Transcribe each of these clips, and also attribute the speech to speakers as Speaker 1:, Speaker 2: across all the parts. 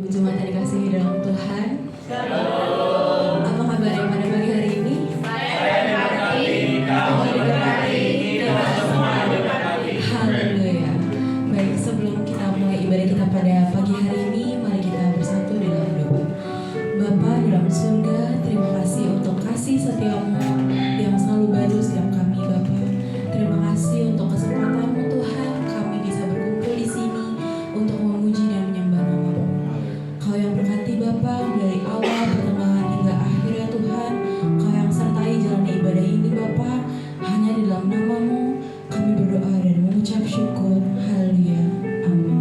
Speaker 1: Jemaat yang dikasihi dalam Tuhan. Apa kabarnya pada pagi hari ini? Haleluya. Baik, sebelum kita mulai ibadah kita pada pagi hari ini, mari kita bersatu dalam doa. Bapa dalam surga, terima kasih untuk kasih setiamu yang selalu baru setiap kami, Bapa. Terima kasih untuk kesempatanmu Tuhan, kami bisa berkumpul di sini untuk memuji dan menyembah nama-Mu. Kau yang berkati Bapa dari awal, pertengahan hingga akhirnya Tuhan. Kau yang sertai jalan ibadah ini Bapa. Hanya di dalam nama-Mu kami berdoa dan mengucap syukur. Haleluya. Amin.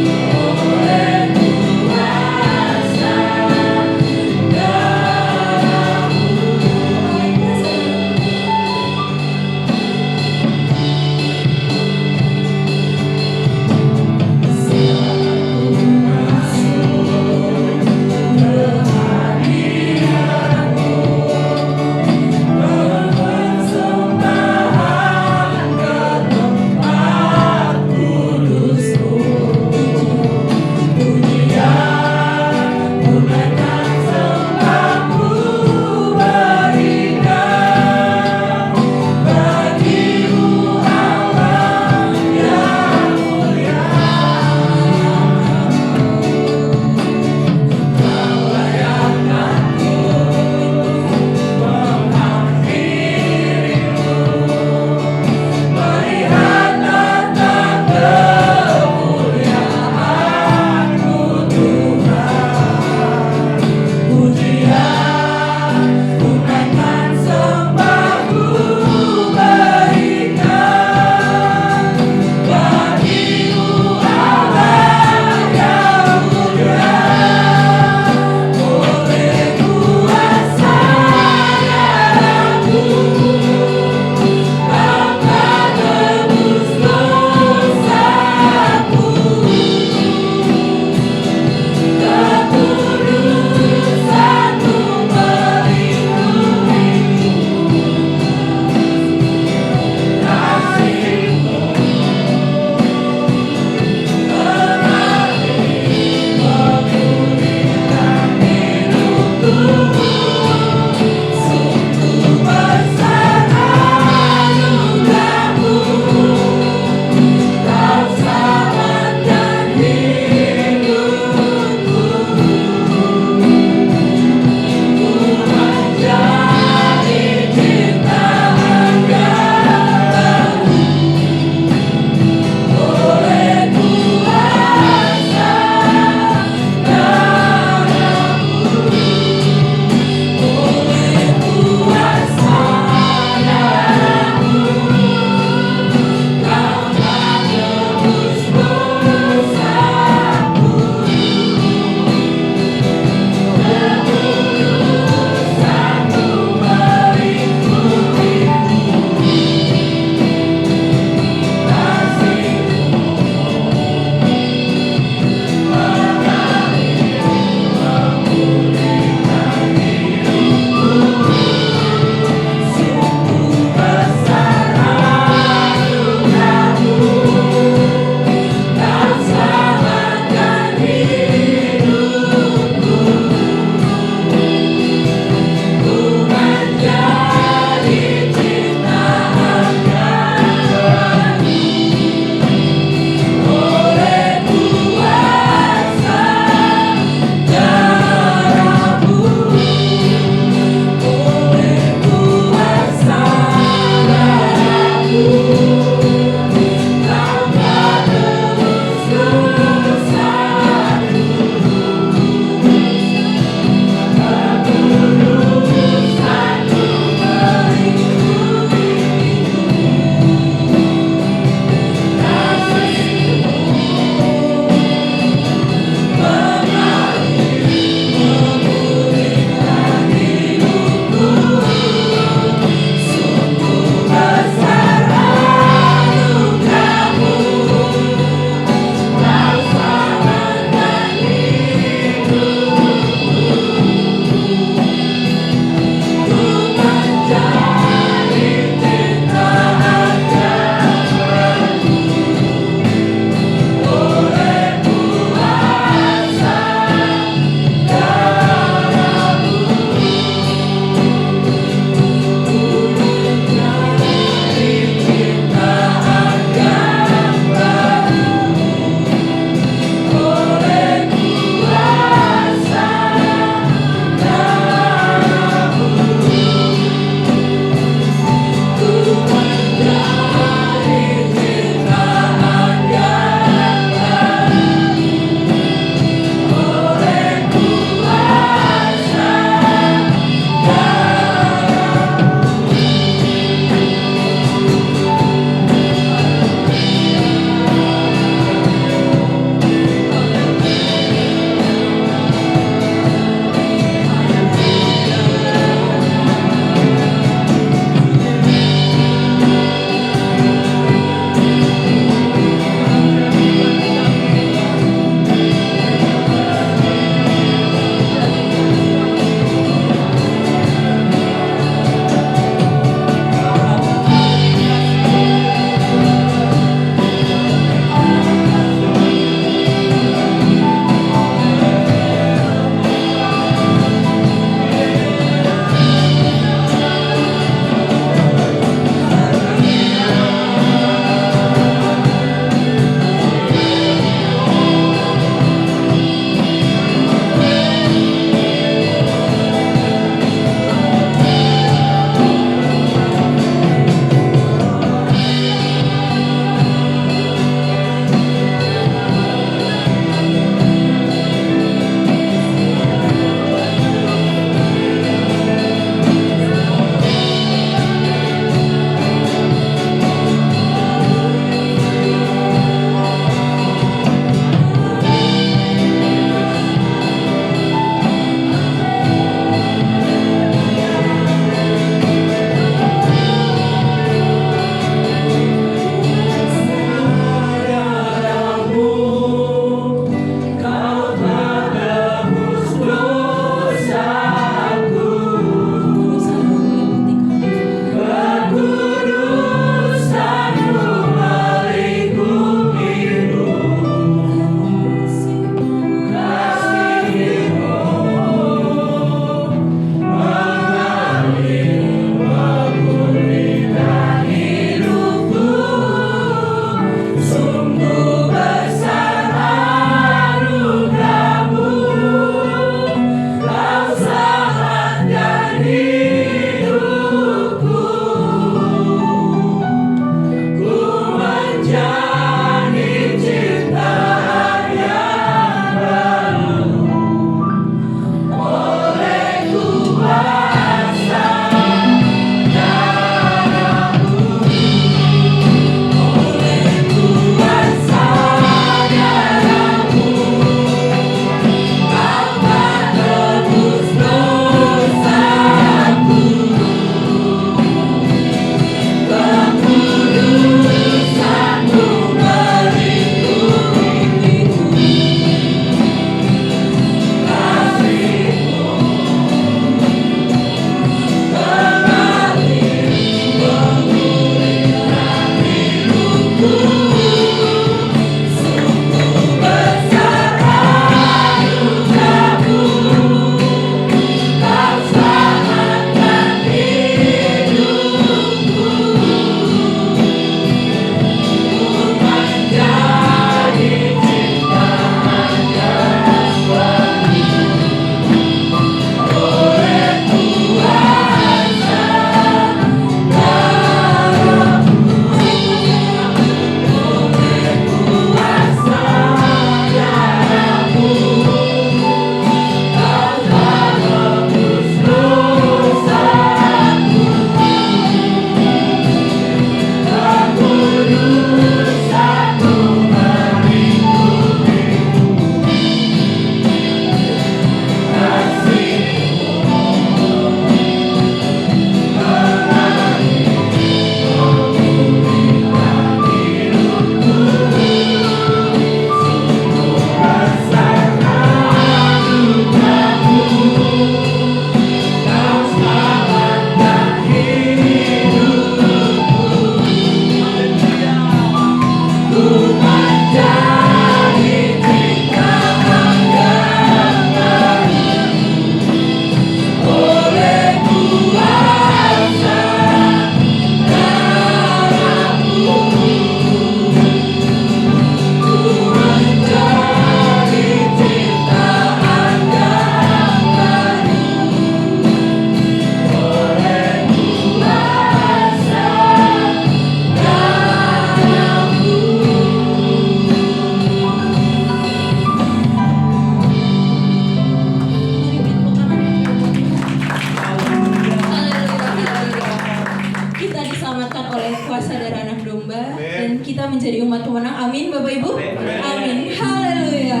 Speaker 1: menjadi umat pemenang. Amin Bapak Ibu. Amin. Haleluya.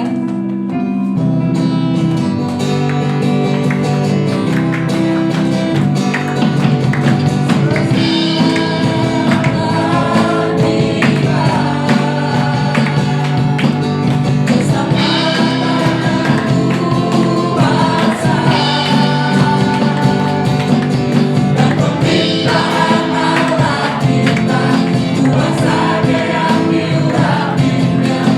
Speaker 2: Kuasa dia yang diurapinya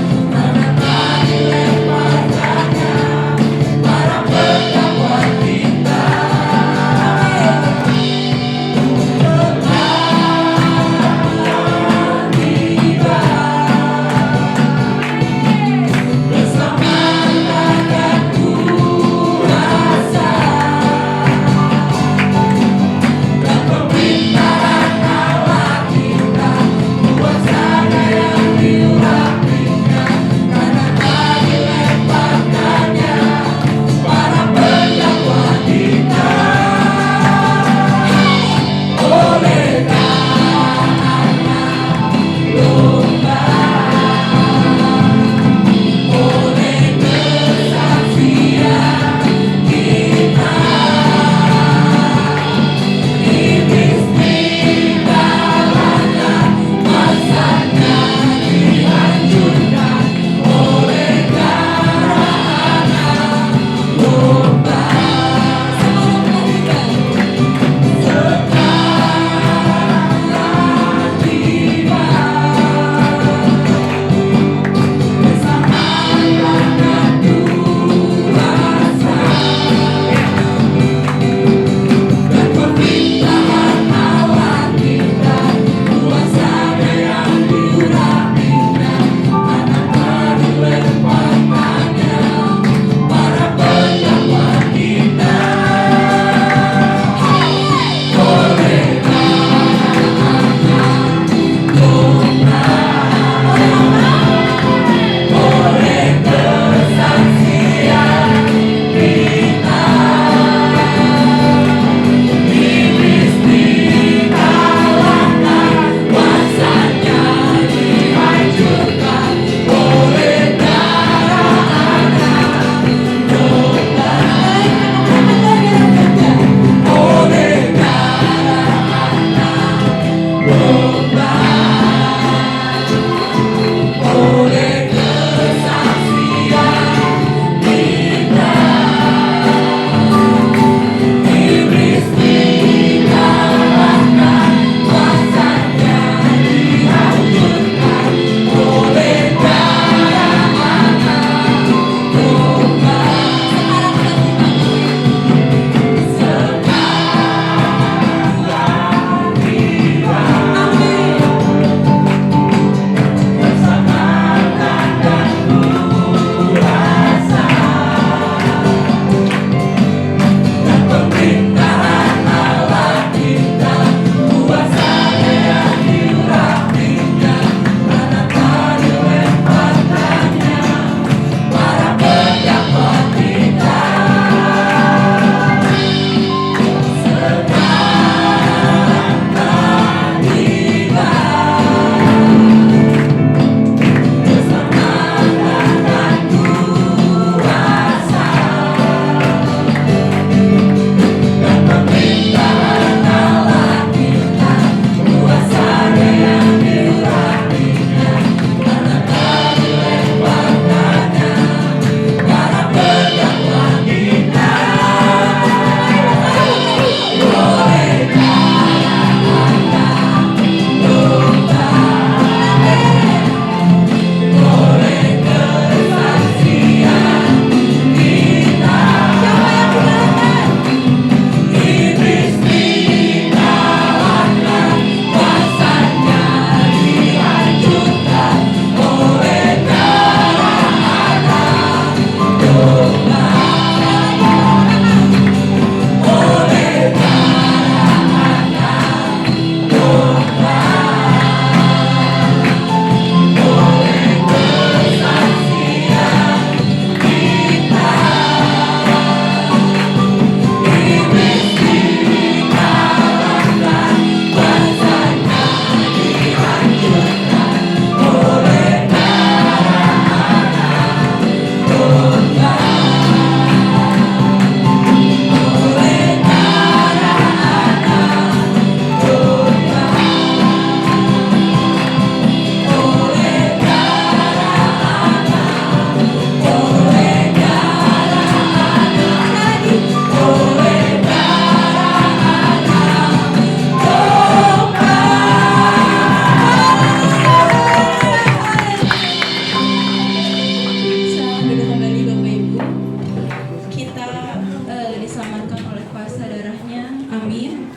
Speaker 1: Amin.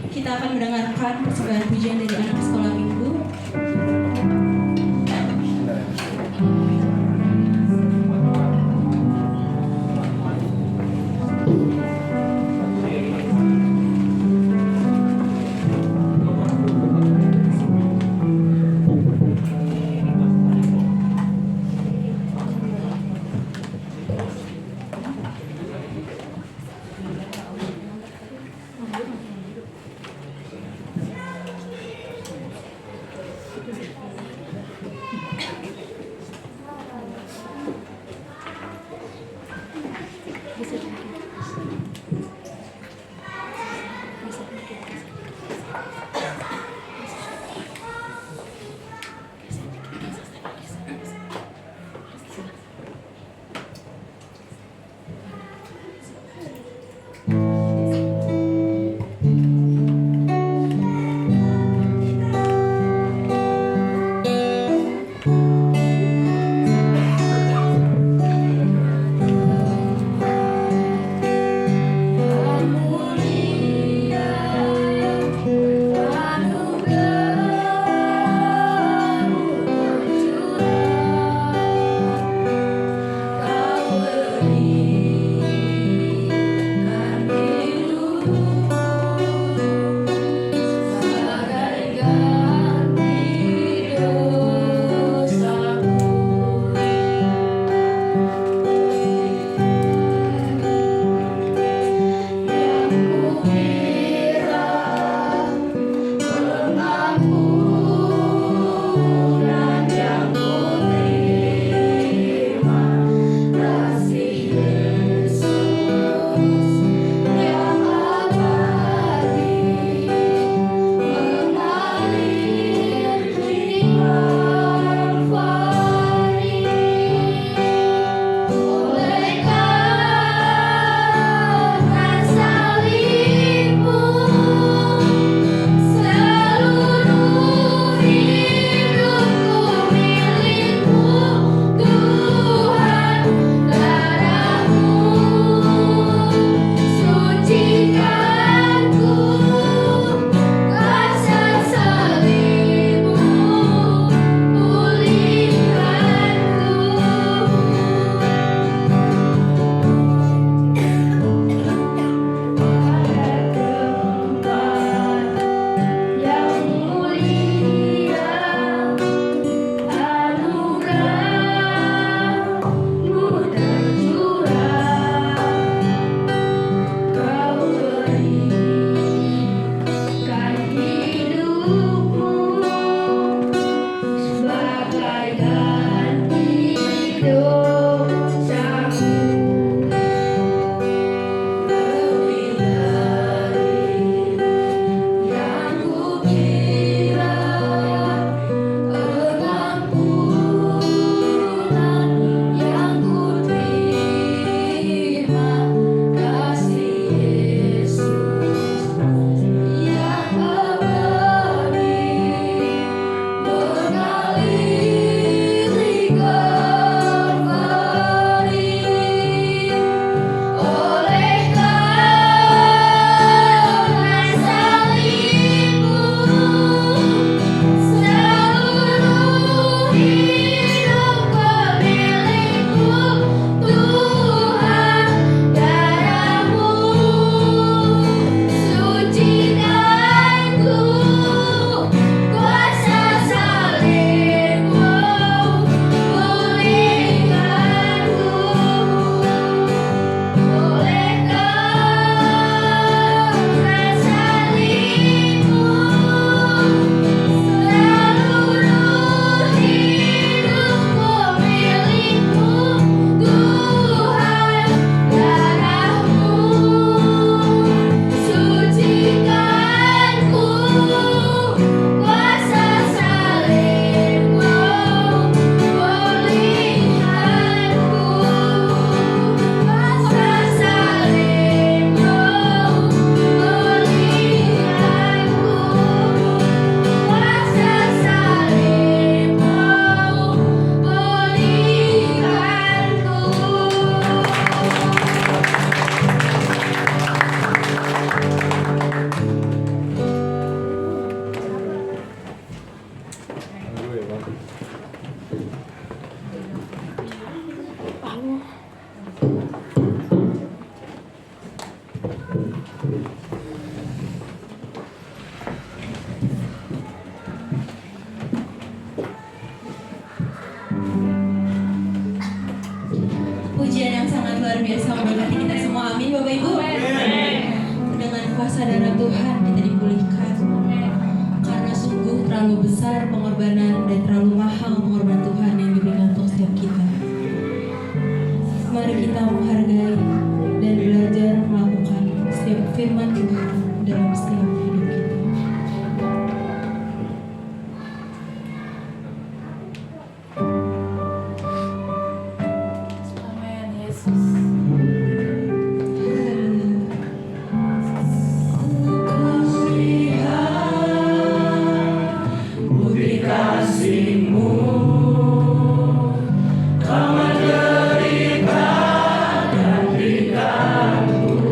Speaker 1: Kita akan mendengarkan persembahan pujian dari anak sekolah minggu. luar biasa memberkati kita semua. Amin Bapak Ibu. Dengan kuasa darah Tuhan kita dipulihkan. Karena sungguh terlalu besar pengorbanan dan terlalu mahal pengorbanan Tuhan yang diberikan untuk setiap kita. Mari kita menghargai dan belajar melakukan setiap firman Tuhan dalam setiap hidup kita.
Speaker 2: Amin, Yesus.
Speaker 3: Kasih-Mu kau menderita dan dikandung.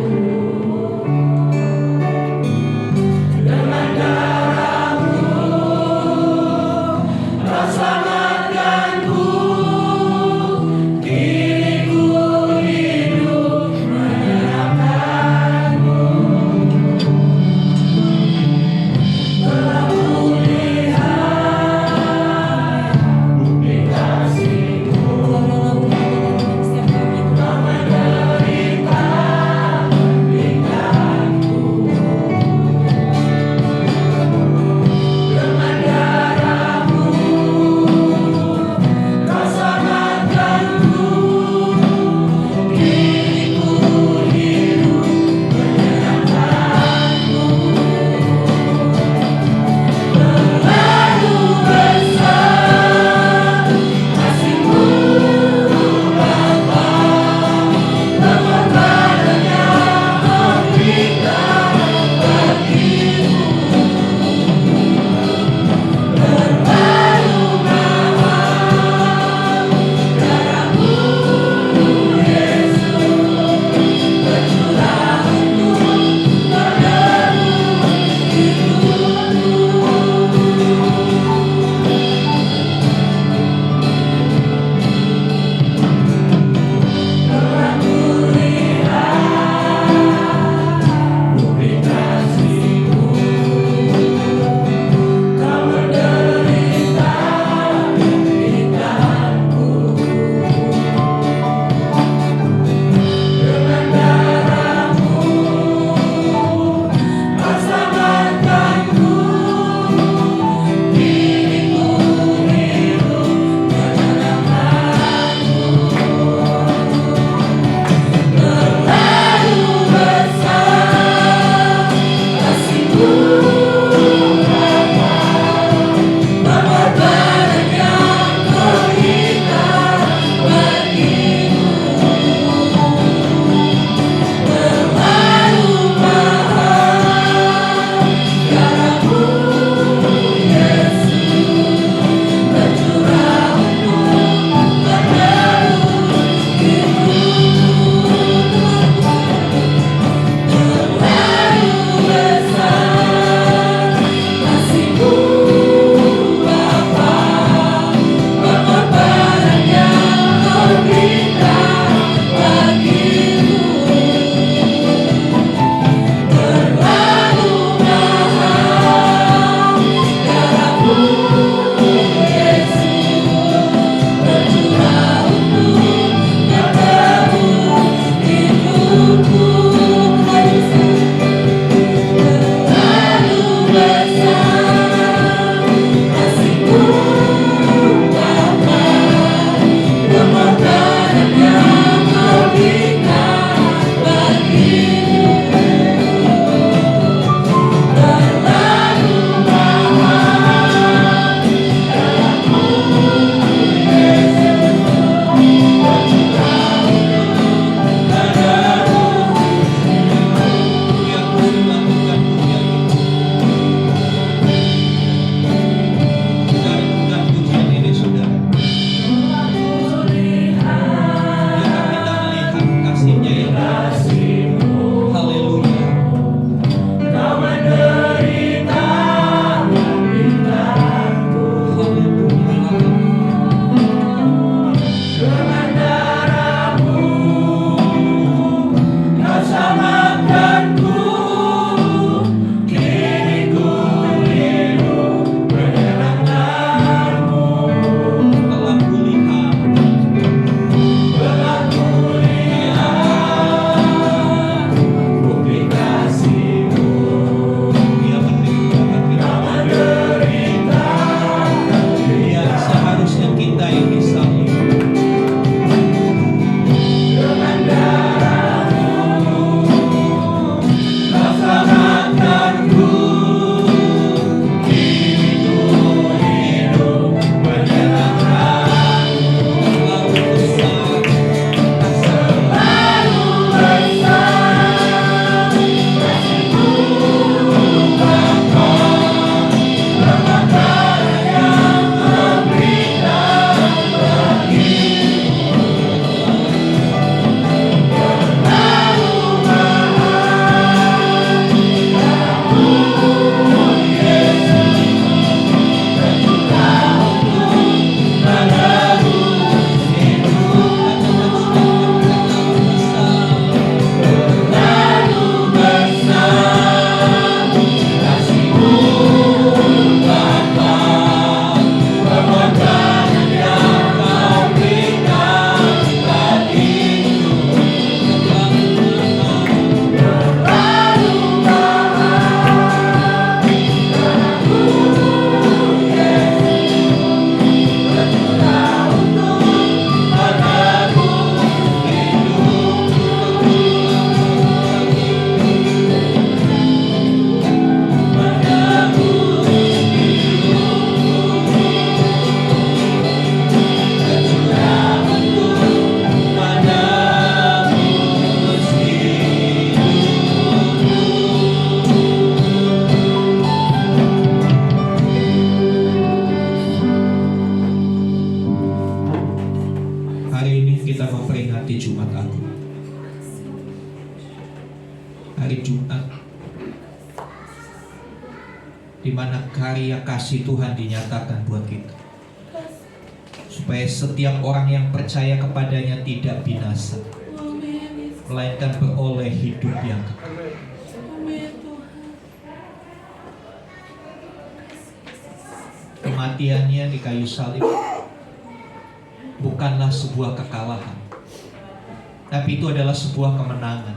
Speaker 2: hari Jumat, di mana karya kasih Tuhan dinyatakan buat kita, supaya setiap orang yang percaya kepadanya tidak binasa, melainkan beroleh hidup yang kekal. Kematiannya di kayu salib bukanlah sebuah kekalahan, tapi itu adalah sebuah kemenangan.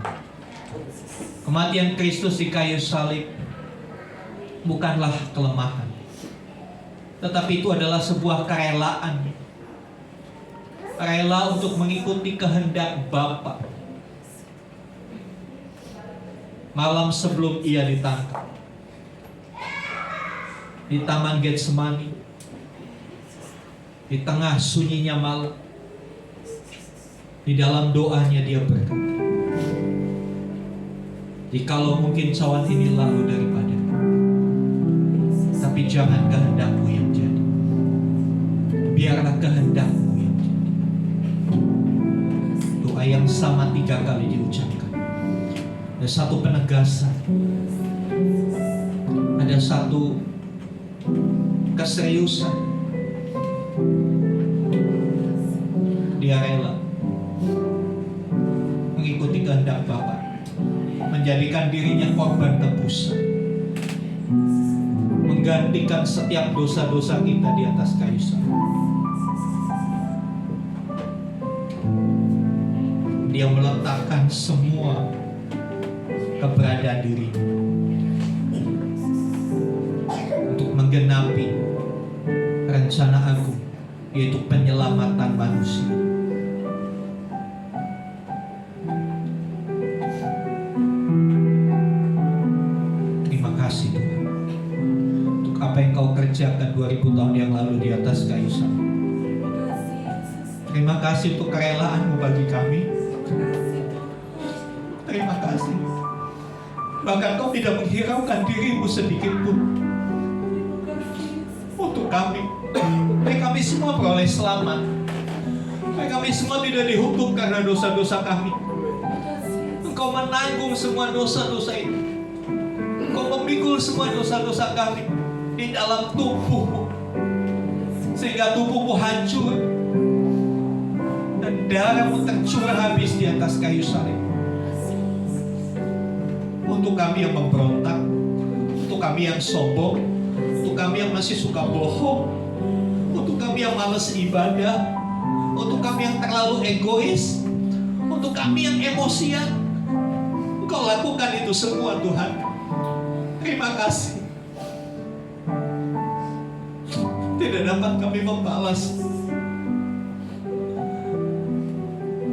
Speaker 2: Kematian Kristus di kayu salib bukanlah kelemahan, tetapi itu adalah sebuah kerelaan. Rela untuk mengikuti kehendak Bapa. Malam sebelum ia ditangkap di Taman Getsemani, di tengah sunyinya malam, di dalam doanya dia berkata, "Jikalau mungkin cawan ini lalu daripadaku, tapi jangan kehendakmu yang jadi, biarlah kehendakmu yang jadi." Doa yang sama 3 kali diucapkan. Ada satu penegasan, ada satu keseriusan. Dia rela mengikuti kehendak Bapa, menjadikan dirinya korban tebusan, menggantikan setiap dosa-dosa kita di atas kayu salib. Dia meletakkan semua keberadaan dirinya untuk menggenapi rencana agung, yaitu penyelamatan manusia. Terima kasih Tuhan untuk apa yang Kau kerjakan 2000 tahun yang lalu di atas kayu salib. Terima kasih untuk kerelaan-Mu bagi kami. Terima kasih. Bahkan Kau tidak menghiraukan diri-Mu sedikit pun untuk kami. Supaya kami semua beroleh selamat. Supaya kami semua tidak dihukum karena dosa-dosa kami. Engkau menanggung semua dosa-dosa itu. Engkau memikul semua dosa-dosa kami di dalam tubuh-Mu, sehingga tubuh-Mu hancur dan darah-Mu tercurah habis di atas kayu salib. Untuk kami yang memberontak, untuk kami yang sombong, untuk kami yang masih suka bohong, untuk kami yang malas ibadah, untuk kami yang terlalu egois, untuk kami yang emosian, Engkau lakukan itu semua Tuhan. Terima kasih. Tidak dapat kami membalas,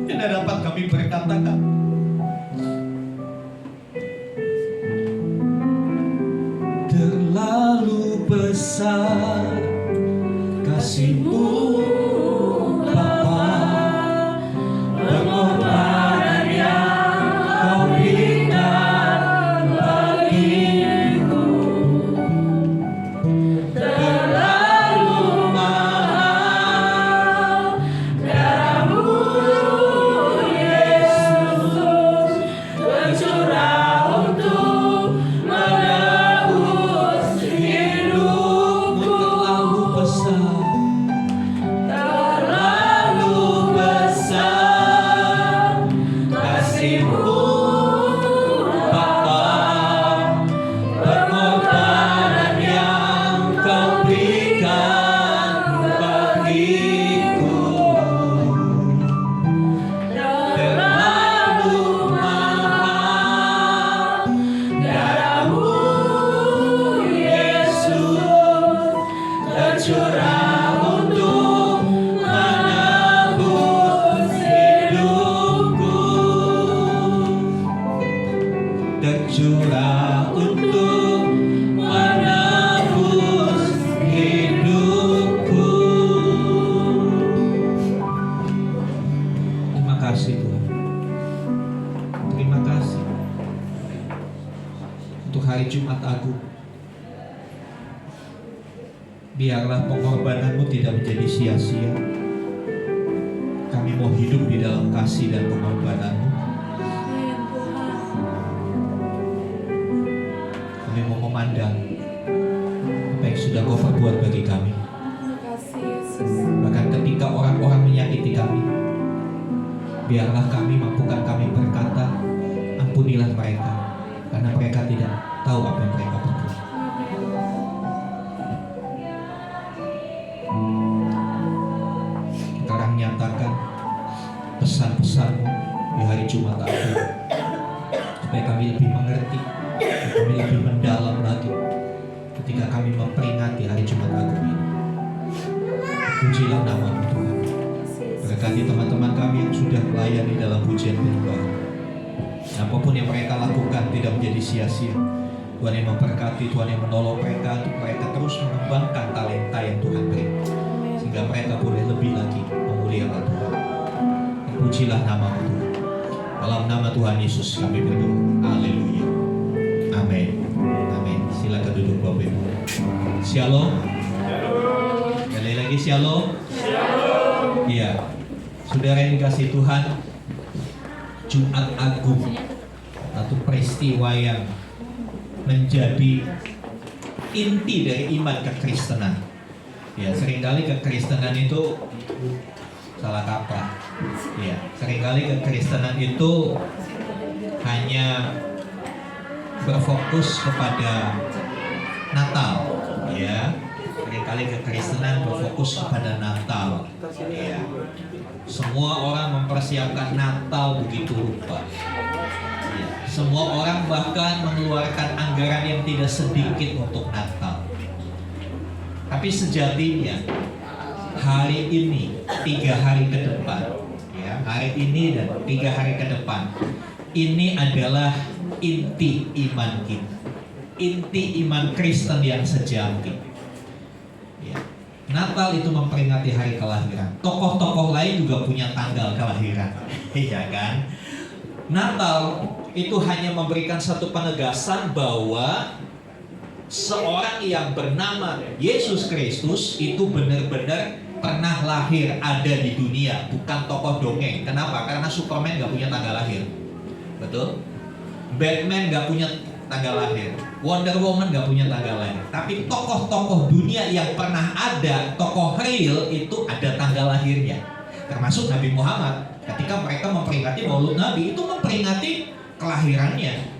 Speaker 2: tidak dapat kami berkata-kata. Terlalu besar kasih-Mu Bapa, pengorbanan yang Kau berikan bagiku terlalu mahal. Darah-Mu Yesus tercurah untuk menebus hidupku. Terlalu besar kasih-Mu Bapa, pengorbanan yang Kau berikan bagiku terlalu mahal. Darah-Mu Yesus tercurah untuk menebus hidupku, tercurah untuk menebus hidupku. Terima kasih Tuhan. Terima kasih untuk hari Jumat Agung. Biarlah pengorbanan-Mu tidak menjadi sia-sia. Kami mau hidup di dalam kasih dan pengorbanan-Mu. Engkau perbuat bagi kami. Bahkan ketika orang-orang menyakiti kami, biarlah kami mampukan kami berkata, ampunilah mereka, karena mereka tidak tahu apa yang mereka perbuat. Sekarang nyatakan pesan-pesan-Mu di hari Jumat Agung, supaya kami lebih mengerti, kami lebih mendalam lagi ketika kami memperingati hari Jumat Agung ini. Pujilah nama-Mu Tuhan. Berkati teman-teman kami yang sudah melayani dalam pujian penyembahan. Apapun yang mereka lakukan tidak menjadi sia-sia. Tuhan yang memberkati, Tuhan yang menolong mereka untuk mereka terus mengembangkan talenta yang Tuhan beri, sehingga mereka boleh lebih lagi memuliakan Tuhan. Pujilah nama-Mu Tuhan. Dalam nama Tuhan Yesus kami berdoa. Haleluya. Amin. Amin. Silakan duduk Bapak Ibu. Shalom. Sekali lagi shalom. Iya. Saudara yang dikasihi Tuhan, Jumat Agung, satu peristiwa yang menjadi inti dari iman kekristenan. Ya, seringkali kekristenan itu salah kaprah. Ya, seringkali kekristenan itu hanya berfokus kepada Natal. Ya, seringkali kekristenan berfokus kepada Natal. Ya, semua orang mempersiapkan Natal begitu rupa. Ya, semua orang bahkan mengeluarkan anggaran yang tidak sedikit untuk Natal. Tapi sejatinya hari ini, 3 hari ke depan, ya, hari ini dan 3 hari ke depan, ini adalah inti iman kita, inti iman Kristen yang sejati. Ya. Natal itu memperingati hari kelahiran. Tokoh-tokoh lain juga punya tanggal kelahiran, iya kan? Natal itu hanya memberikan satu penegasan bahwa seorang yang bernama Yesus Kristus itu benar-benar pernah lahir, ada di dunia, bukan tokoh dongeng. Kenapa? Karena Superman gak punya tanggal lahir, betul? Batman gak punya tanggal lahir, Wonder Woman gak punya tanggal lahir. Tapi tokoh-tokoh dunia yang pernah ada, tokoh real itu ada tanggal lahirnya. Termasuk Nabi Muhammad, ketika mereka memperingati Maulud Nabi, itu memperingati kelahirannya.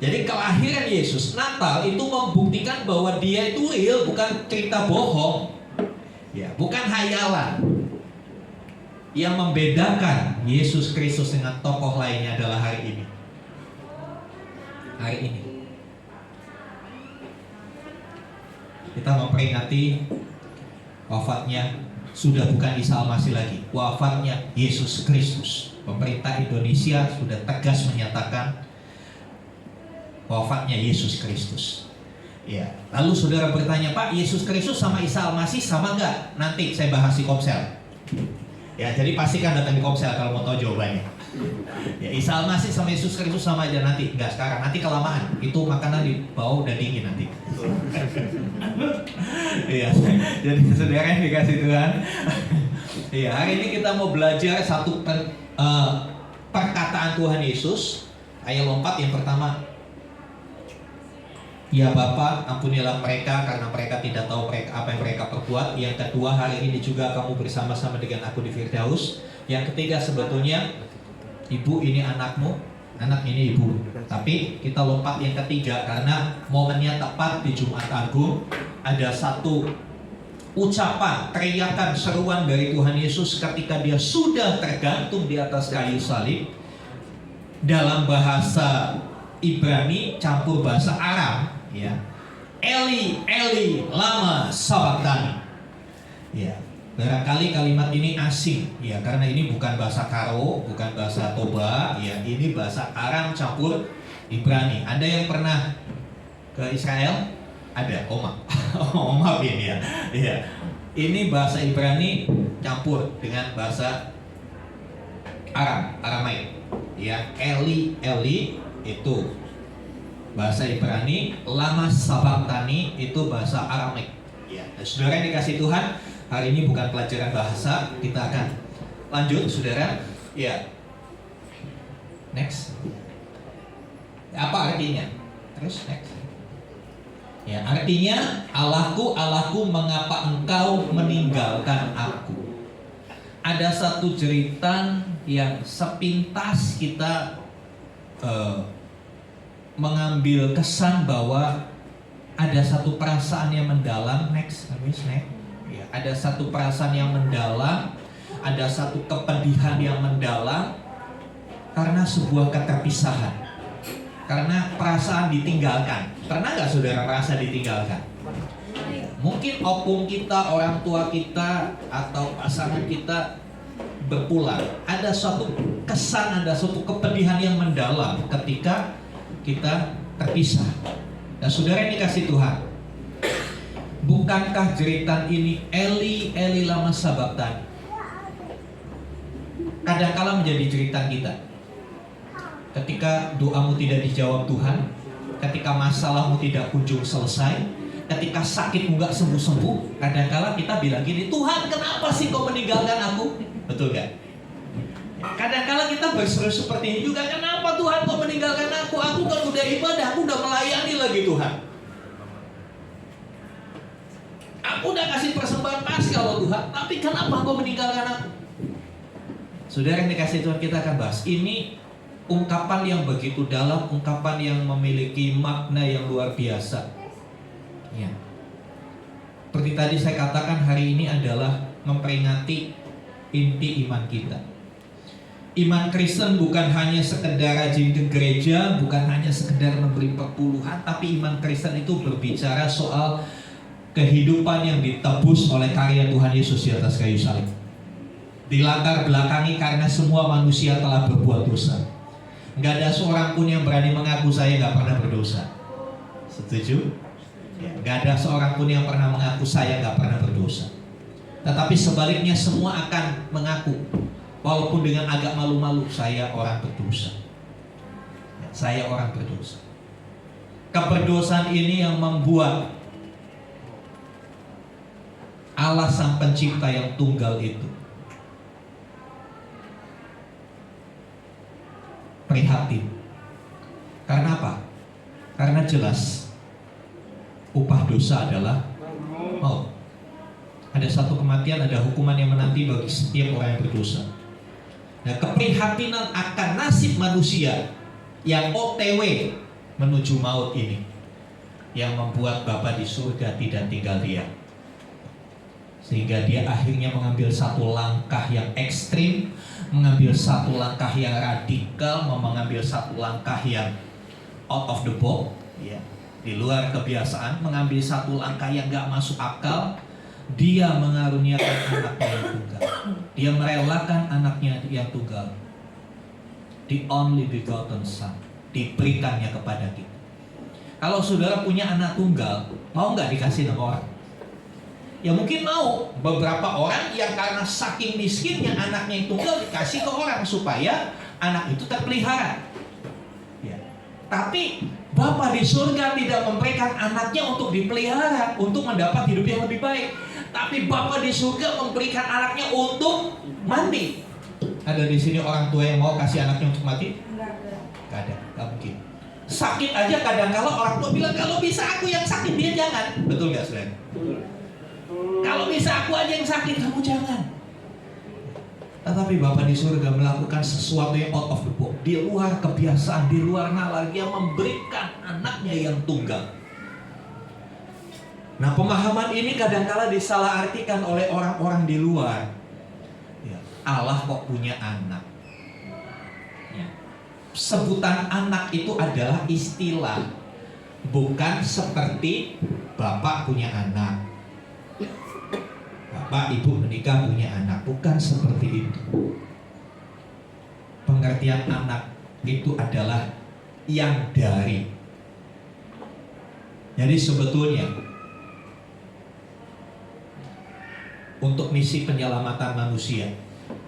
Speaker 2: Jadi kelahiran Yesus, Natal itu membuktikan bahwa dia itu real, bukan cerita bohong, ya, bukan hayalan. Yang membedakan Yesus Kristus dengan tokoh lainnya adalah hari ini. Hari ini kita memperingati wafatnya, sudah bukan Isa Al-Masih lagi, wafatnya Yesus Kristus. Pemerintah Indonesia sudah tegas menyatakan wafatnya Yesus Kristus. Ya, lalu saudara bertanya, Pak, Yesus Kristus sama Isa Al-Masih sama nggak? Nanti saya bahas di Komsel. Ya, jadi pastikan datang di Komsel kalau mau tahu jawabannya. Ya, Isa Al-Masih sama Yesus Kristus sama aja nanti, nggak sekarang. Nanti kelamaan, itu makanan di bawah udah dingin nanti. Iya, jadi saudara yang dikasih Tuhan. Iya, hari ini kita mau belajar satu perkataan Tuhan Yesus. Ayo lompat yang pertama. Ya Bapa, ampunilah mereka karena mereka tidak tahu apa yang mereka perbuat. Yang kedua, hari ini juga kamu bersama-sama dengan aku di Firdaus. Yang ketiga, sebetulnya ibu ini anakmu, anak ini ibu. Tapi kita lompat yang ketiga karena momennya tepat di Jumat Agung. Ada satu ucapan, teriakan, seruan dari Tuhan Yesus ketika dia sudah tergantung di atas kayu salib. Dalam bahasa Ibrani campur bahasa Aram, ya, Eli, Eli, lama sabachthani. Ya, barangkali kalimat ini asing, ya, karena ini bukan bahasa Karo, bukan bahasa Toba, ya, ini bahasa Aram campur Ibrani. Ada yang pernah ke Israel? Ada, Oma ini ya. Ya. Ini bahasa Ibrani campur dengan bahasa Aramaik. Ya, Eli, Eli itu bahasa Ibrani, lama sabachthani itu bahasa Aramaik. Ya, saudara yang dikasih Tuhan, hari ini bukan pelajaran bahasa, kita akan lanjut, saudara. Ya, next. Apa artinya? Terus next. Ya, artinya Allahku, Allahku, mengapa engkau meninggalkan aku? Ada satu jeritan yang sepintas kita mengambil kesan bahwa ada satu perasaan yang mendalam. Next. Ya, ada satu perasaan yang mendalam, ada satu kepedihan yang mendalam karena sebuah keterpisahan, karena perasaan ditinggalkan. Pernah nggak saudara merasa ditinggalkan? Mungkin opung kita, orang tua kita, atau pasangan kita berpulang. Ada suatu kesan, ada suatu kepedihan yang mendalam ketika kita terpisah. Nah, saudara yang dikasih Tuhan, bukankah jeritan ini Eli, Eli lama sabachthani kadangkala menjadi jeritan kita? Ketika doamu tidak dijawab Tuhan, ketika masalahmu tidak kunjung selesai, ketika sakitmu nggak sembuh-sembuh, kadangkala kita bilang gini, Tuhan kenapa sih kau meninggalkan aku? Betul gak? Kadangkala kita berseru seperti ini juga, kenapa Tuhan kau meninggalkan aku? Aku kan udah ibadah, aku udah melayani lagi Tuhan. Aku udah kasih persembahan Paskah loh Tuhan, tapi kenapa kau meninggalkan aku? Saudara yang dikasih Tuhan, kita akan bahas ini. Ungkapan yang begitu dalam, ungkapan yang memiliki makna yang luar biasa. Ya. Seperti tadi saya katakan, hari ini adalah memperingati inti iman kita. Iman Kristen bukan hanya sekedar rajin ke gereja, bukan hanya sekedar memberi perpuluhan, tapi iman Kristen itu berbicara soal kehidupan yang ditebus oleh karya Tuhan Yesus di atas kayu salib. Dilatar belakangi karena semua manusia telah berbuat dosa. Nggak ada seorang pun yang berani mengaku saya nggak pernah berdosa. Setuju? Ya, nggak ada seorang pun yang pernah mengaku saya nggak pernah berdosa. Tetapi sebaliknya semua akan mengaku, walaupun dengan agak malu-malu, saya orang berdosa. Ya, saya orang berdosa. Keberdosaan ini yang membuat Allah Sang Pencipta yang tunggal itu prihatin. Karena apa? Karena jelas upah dosa adalah maut. Ada satu kematian, ada hukuman yang menanti bagi setiap orang yang berdosa. Nah, keprihatinan akan nasib manusia yang OTW menuju maut ini yang membuat Bapa di surga tidak tinggal diam. Sehingga dia akhirnya mengambil satu langkah yang ekstrim, mengambil satu langkah yang radikal, mengambil satu langkah yang out of the box, ya, di luar kebiasaan, mengambil satu langkah yang gak masuk akal. Dia mengaruniakan anaknya yang tunggal. Dia merelakan anaknya yang tunggal, the only begotten son, diberikannya kepada kita. Kalau saudara punya anak tunggal, mau gak dikasih sama orang? Ya mungkin mau. Beberapa orang yang karena saking miskinnya anaknya yang tunggal dikasih ke orang supaya anak itu terpelihara. Ya. Tapi Bapa di surga tidak memberikan anaknya untuk dipelihara, untuk mendapat hidup yang lebih baik. Tapi Bapa di surga memberikan anaknya untuk mati. Ada di sini orang tua yang mau kasih anaknya untuk mati? Gak ada, gak mungkin. Sakit aja kadang-kala orang tua bilang, kalau bisa aku yang sakit, dia jangan. Betul gak saudara? Kalau bisa aku aja yang sakit, kamu jangan. Tetapi Bapa di surga melakukan sesuatu yang out of the box, di luar kebiasaan, di luar nalar. Dia memberikan anaknya yang tunggal. Nah, pemahaman ini kadangkala disalahartikan oleh orang-orang di luar. Ya, Allah kok punya anak? Ya. Sebutan anak itu adalah istilah, bukan seperti Bapak punya anak, Bapak Ibu menikah punya anak, bukan seperti itu. Pengertian anak itu adalah yang dari. Jadi sebetulnya untuk misi penyelamatan manusia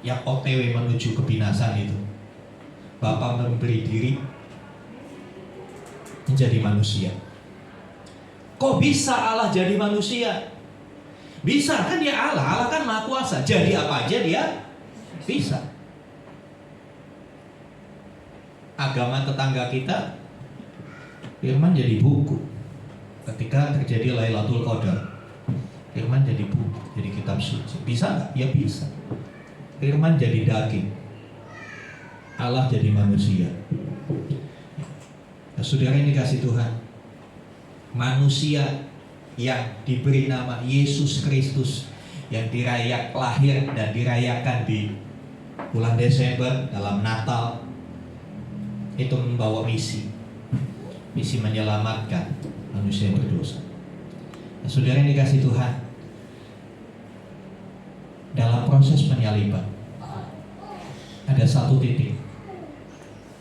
Speaker 2: yang OTW menuju kebinasan itu, Bapa memberi diri menjadi manusia. Kok bisa Allah jadi manusia? Bisa, kan dia Allah, Allah kan Maha Kuasa. Jadi apa aja dia bisa. Agama tetangga kita, firman jadi buku. ketika terjadi Lailatul Qadar, firman jadi buku, jadi kitab suci. Bisa nggak? Ya bisa. Firman jadi daging, Allah jadi manusia. Nah, saudara yang dikasih Tuhan, manusia yang diberi nama Yesus Kristus, yang lahir dan dirayakan di bulan Desember dalam Natal, itu membawa misi menyelamatkan manusia yang berdosa. Nah, saudara yang dikasih Tuhan, dalam proses penyaliban ada satu titik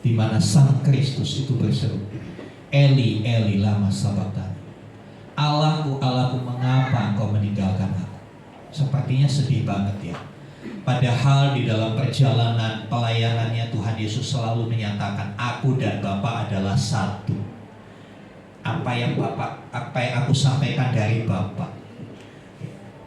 Speaker 2: di mana Sang Kristus itu berseru, Eli, Eli, lama sabachthani. Allahku, Allahku, mengapa engkau meninggalkan aku? Sepertinya sedih banget ya. Padahal di dalam perjalanan pelayanannya Tuhan Yesus selalu menyatakan, aku dan Bapa adalah satu. Apa yang aku sampaikan dari Bapa.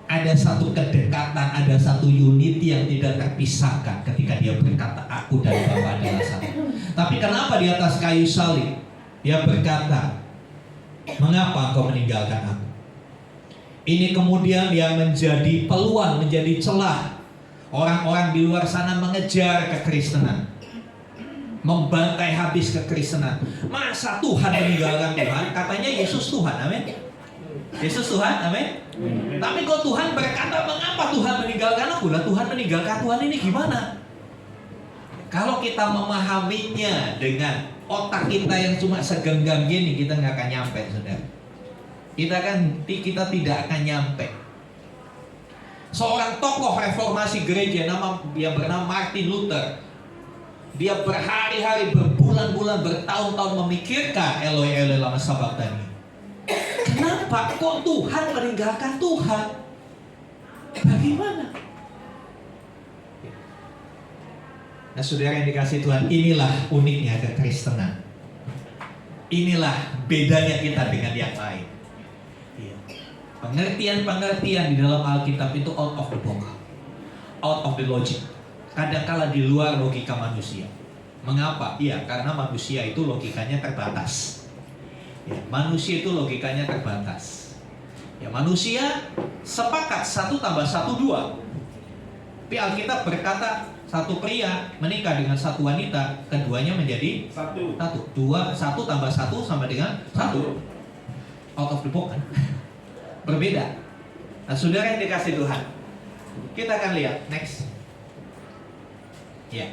Speaker 2: Ada satu kedekatan, ada satu unity yang tidak terpisahkan ketika dia berkata, aku dan Bapa adalah satu. Tapi kenapa di atas kayu salib dia berkata, mengapa engkau meninggalkan aku? Ini kemudian yang menjadi peluang, menjadi celah orang-orang di luar sana mengejar kekristenan, membantai habis kekristenan. Masa Tuhan meninggalkan Tuhan? Katanya Yesus Tuhan, amin. Yesus Tuhan, amin. Tapi kok Tuhan berkata, mengapa Tuhan meninggalkan aku? Lah Tuhan meninggalkan Tuhan ini gimana? Kalau kita memahaminya dengan otak kita yang cuma segenggam gini, kita nggak akan nyampe, saudara. Kita tidak akan nyampe. Seorang tokoh reformasi gereja yang bernama Martin Luther, dia berhari-hari, berbulan-bulan, bertahun-tahun memikirkan Eloi, Eloi, lama sabachthani. Kenapa kok Tuhan meninggalkan Tuhan? Bagaimana? Nah, saudara yang dikasih Tuhan, inilah uniknya kekristenan. Inilah bedanya kita dengan yang lain. Pengertian-pengertian di dalam Alkitab itu out of the box, out of the logic. Kadang-kala di luar logika manusia. Mengapa? Iya, karena manusia itu logikanya terbatas. Ya, manusia itu logikanya terbatas. Ya, manusia sepakat 1 tambah 1 2. Tapi Alkitab berkata satu pria menikah dengan satu wanita, keduanya menjadi satu. 1 tambah 1 sama dengan 1. Out of the box kan? Berbeda. Nah, saudara yang dikasih Tuhan, kita akan lihat next. Ya.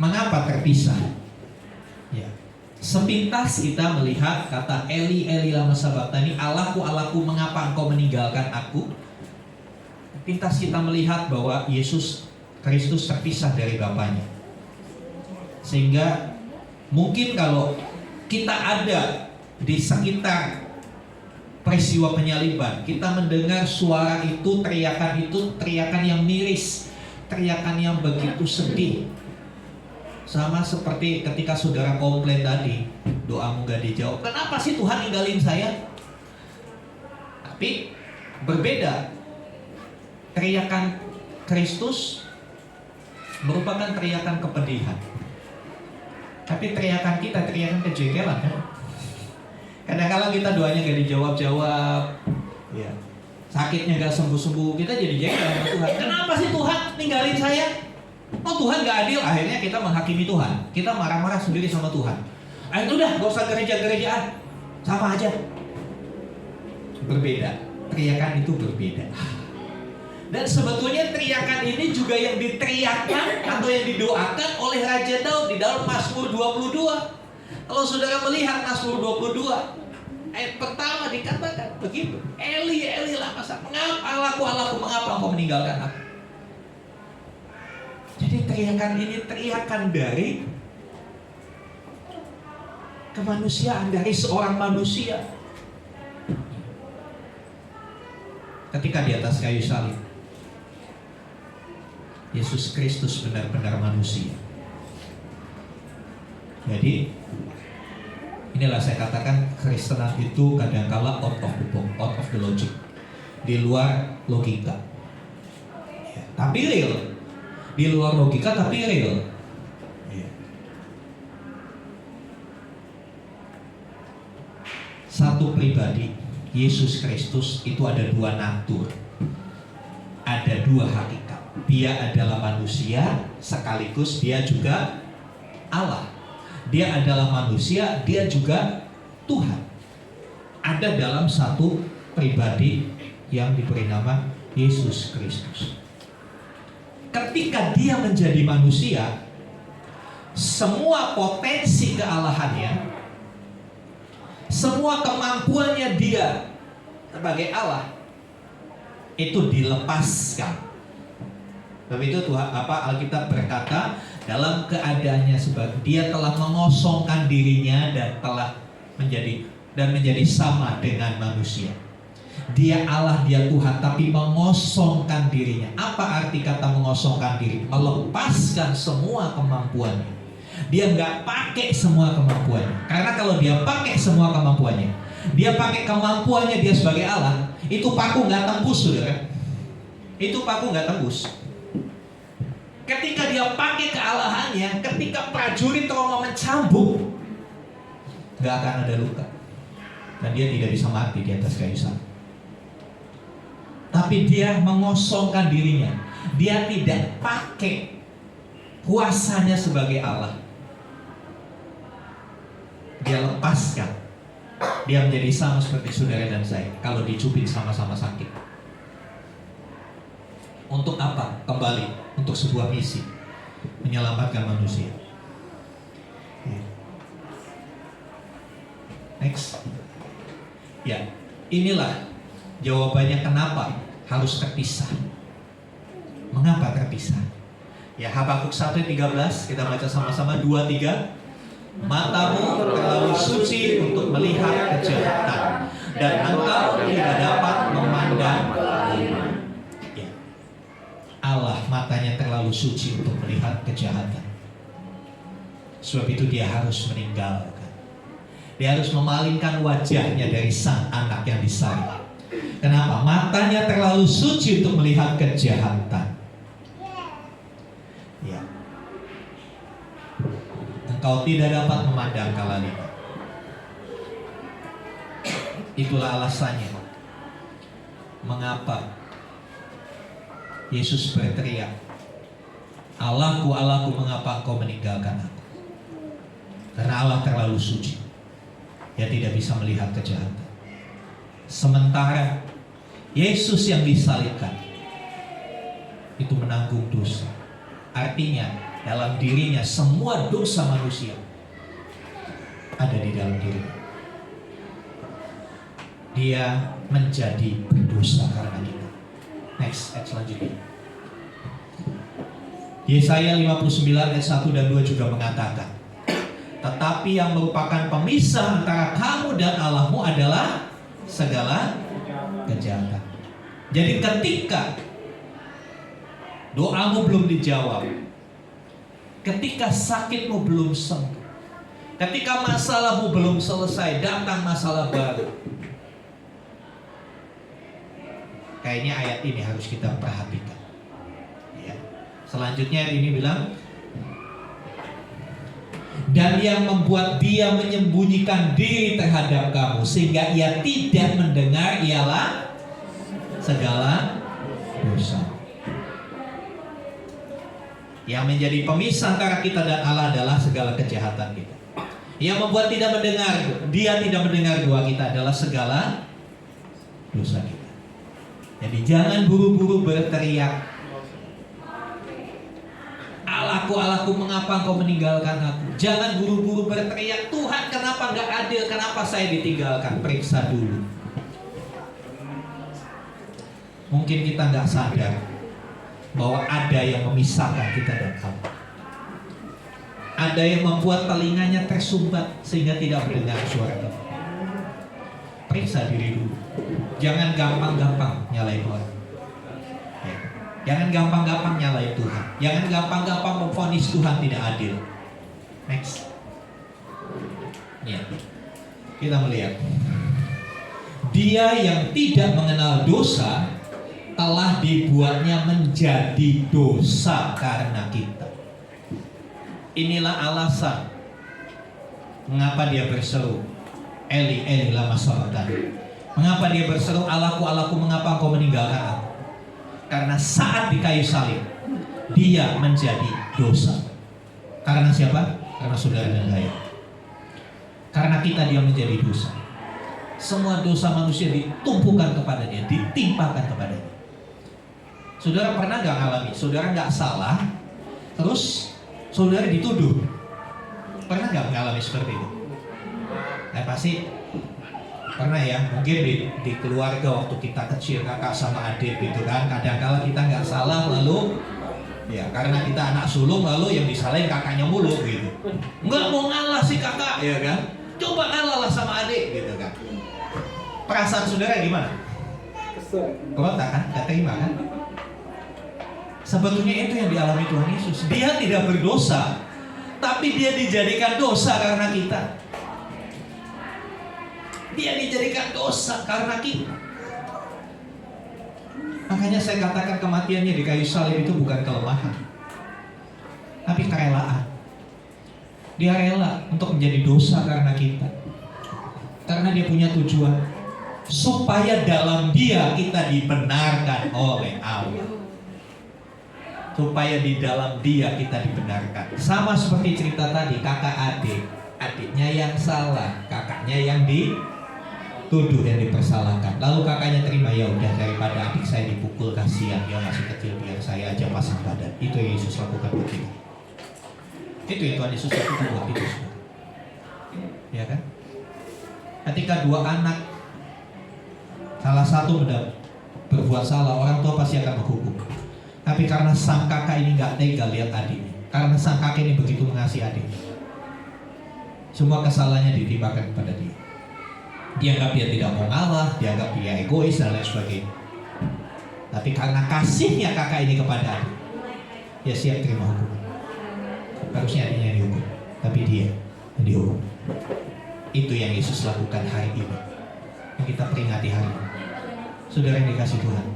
Speaker 2: Mengapa terpisah? Ya. Sepintas kita melihat kata Eli, Eli, lama sabachthani, Allahku, Allahku, mengapa engkau meninggalkan aku? Sepintas kita melihat bahwa Yesus Kristus terpisah dari Bapanya. Sehingga mungkin kalau kita ada di sekitar peristiwa penyaliban, kita mendengar suara itu, teriakan yang miris, teriakan yang begitu sedih. Sama seperti ketika saudara komplain tadi, doamu gak dijawab. Kenapa sih Tuhan ninggalin saya? Tapi berbeda. Teriakan Kristus merupakan teriakan kepedihan. Tapi teriakan kita, teriakan kejegelan kan? Kadang-kadang kita doanya gak dijawab-jawab, ya. Sakitnya gak sembuh-sembuh, kita jadi jengkel sama Tuhan. Kenapa sih Tuhan ninggalin saya? Oh, Tuhan gak adil. Akhirnya kita menghakimi Tuhan. Kita marah-marah sendiri sama Tuhan. Akhirnya udah, gak usah gereja-gerejaan, sama aja. Berbeda. Teriakan itu berbeda. Dan sebetulnya teriakan ini juga yang diteriakan atau yang didoakan oleh Raja Daud di dalam Mazmur 22. Kalau saudara melihat Mazmur 22, ayat pertama dikatakan begitu, Eli, Eli, lama sabachthani, mengapa Allahku, Allahku, mengapa engkau meninggalkan aku? Jadi teriakan ini teriakan dari kemanusiaan, dari seorang manusia. Ketika di atas kayu salib, Yesus Kristus benar-benar manusia. Jadi inilah saya katakan Kristenan itu kadang-kala out of the box, out of the logic, di luar logika. Ya, tapi real, di luar logika tapi real. Ya. satu pribadi, Yesus Kristus itu ada dua natur, ada dua hakikat. Dia adalah manusia sekaligus dia juga Allah. Dia adalah manusia, dia juga Tuhan. Ada dalam satu pribadi yang diberi nama Yesus Kristus. Ketika dia menjadi manusia, semua potensi kealahannya, semua kemampuannya dia sebagai Allah itu dilepaskan. Sebab itu Tuhan Alkitab berkata dalam keadaannya sebagai dia telah mengosongkan dirinya dan telah menjadi sama dengan manusia. Dia Allah, dia Tuhan, tapi mengosongkan dirinya. Apa arti kata mengosongkan diri? Melepaskan semua kemampuannya. Dia nggak pakai semua kemampuannya. Karena kalau dia pakai semua kemampuannya, dia pakai kemampuannya dia sebagai Allah, itu paku nggak tembus, saudara. Itu paku nggak tembus. Ketika dia pakai kealahannya, ketika prajurit Roma mencambuk, nggak akan ada luka, dan dia tidak bisa mati di atas kayu salib. Tapi dia mengosongkan dirinya. Dia tidak pakai kuasanya sebagai Allah. Dia lepaskan. Dia menjadi sama seperti saudara dan saya. Kalau dicubit sama-sama sakit. Untuk apa? Kembali untuk sebuah misi, menyelamatkan manusia. Next. Ya, inilah jawabannya kenapa harus terpisah. Mengapa terpisah? Ya, Habakuk 1:13 kita baca sama-sama, 2-3. Matamu terlalu suci untuk melihat kejahatan, dan engkau tidak dapat memandang kezaliman. Ya. Allah matanya terlalu suci untuk melihat kejahatan. Sebab itu dia harus meninggalkan. Dia harus memalingkan wajahnya dari sang anak yang disalib. Kenapa? Matanya terlalu suci untuk melihat kejahatan. Ya. Engkau tidak dapat memandang kezaliman. Itulah alasannya mengapa Yesus berteriak, Allahku, Allahku, mengapa engkau meninggalkan aku? Karena Allah terlalu suci. Dia tidak bisa melihat kejahatan. Sementara Yesus yang disalibkan itu menanggung dosa. Artinya dalam dirinya semua dosa manusia ada di dalam dirinya. Dia menjadi berdosa karena kita. Next, ayat selanjutnya. Yesaya 59 ayat 1 dan 2 juga mengatakan, tetapi yang merupakan pemisah antara kamu dan Allahmu adalah segala kejahatan. Jadi ketika doamu belum dijawab, ketika sakitmu belum sembuh, ketika masalahmu belum selesai, datang masalah baru. Kayaknya ayat ini harus kita perhatikan. Ya. Selanjutnya ayat ini bilang, dan yang membuat dia menyembunyikan diri terhadap kamu sehingga ia tidak mendengar ialah segala dosa. Yang menjadi pemisah antara kita dan Allah adalah segala kejahatan kita. Yang membuat dia tidak mendengar doa kita adalah segala dosa kita. Jadi jangan buru-buru berteriak, Allahku, Allahku, mengapa engkau meninggalkan aku? Jangan buru-buru berteriak, Tuhan kenapa enggak adil, kenapa saya ditinggalkan? Periksa dulu. Mungkin kita enggak sadar bahwa ada yang memisahkan kita dan Allah. Ada yang membuat telinganya tersumbat sehingga tidak mendengar suara kita. Periksa diri dulu. Jangan gampang-gampang nyalain orang. Jangan gampang-gampang nyalain Tuhan. Jangan gampang-gampang memvonis Tuhan tidak adil. Next. Ya. Kita melihat. Dia yang tidak mengenal dosa telah dibuatnya menjadi dosa karena kita. Inilah alasan mengapa dia berseru, Eli, Eli lama sabachthani. Mengapa dia berseru, Allahku, Allahku, mengapa engkau meninggalkan aku? Karena saat di kayu salib dia menjadi dosa. Karena siapa? Karena saudara dan saya. Karena kita dia menjadi dosa. Semua dosa manusia ditumpukan kepada dia, ditimpakan kepada dia. Saudara pernah gak ngalami? Saudara gak salah, terus saudara dituduh. Pernah gak mengalami seperti itu? Nah, pasti pernah ya. Mungkin di keluarga waktu kita kecil, kakak sama adik gitu kan. Kadang-kala kita gak salah, lalu ya karena kita anak sulung, lalu yang disalahin kakaknya mulu gitu. Nggak mau ngalah si kakak, ya kan? Coba ngalah lah sama adik gitu kan. Perasaan saudara gimana? Berontak kan? Gak terima kan? Sebetulnya itu yang dialami Tuhan Yesus. Dia tidak berdosa, tapi dia dijadikan dosa karena kita. Dia dijadikan dosa karena kita. Makanya saya katakan kematiannya di kayu salib itu bukan kelemahan, tapi kerelaan. Dia rela untuk menjadi dosa karena kita. Karena dia punya tujuan, supaya dalam dia kita dibenarkan oleh Allah. Supaya di dalam dia kita dibenarkan. Sama seperti cerita tadi, kakak adik. Adiknya yang salah, kakaknya yang dituduh, yang dipersalahkan. Lalu kakaknya terima, ya udah daripada adik saya dipukul, kasihan dia masih kecil, biar saya aja pasang badan. Itu yang Yesus lakukan buat kita. Itu yang Tuhan Yesus lakukan buat kita. Ya kan? Ketika dua anak, salah satu berbuat salah, orang tua pasti akan menghukum. Tapi karena sang kakak ini gak tega lihat adiknya, karena sang kakak ini begitu mengasihi adiknya, semua kesalahannya ditimpakan kepada dia. Dianggap dia tidak mau ngalah, dianggap dia egois dan lain sebagainya. Tapi karena kasihnya kakak ini kepada adik, dia siap terima hukuman. Harusnya adiknya yang dihukum, tapi dia yang dihukum. Itu yang Yesus lakukan hari ini, yang kita peringati hari ini. Saudara yang dikasih Tuhan,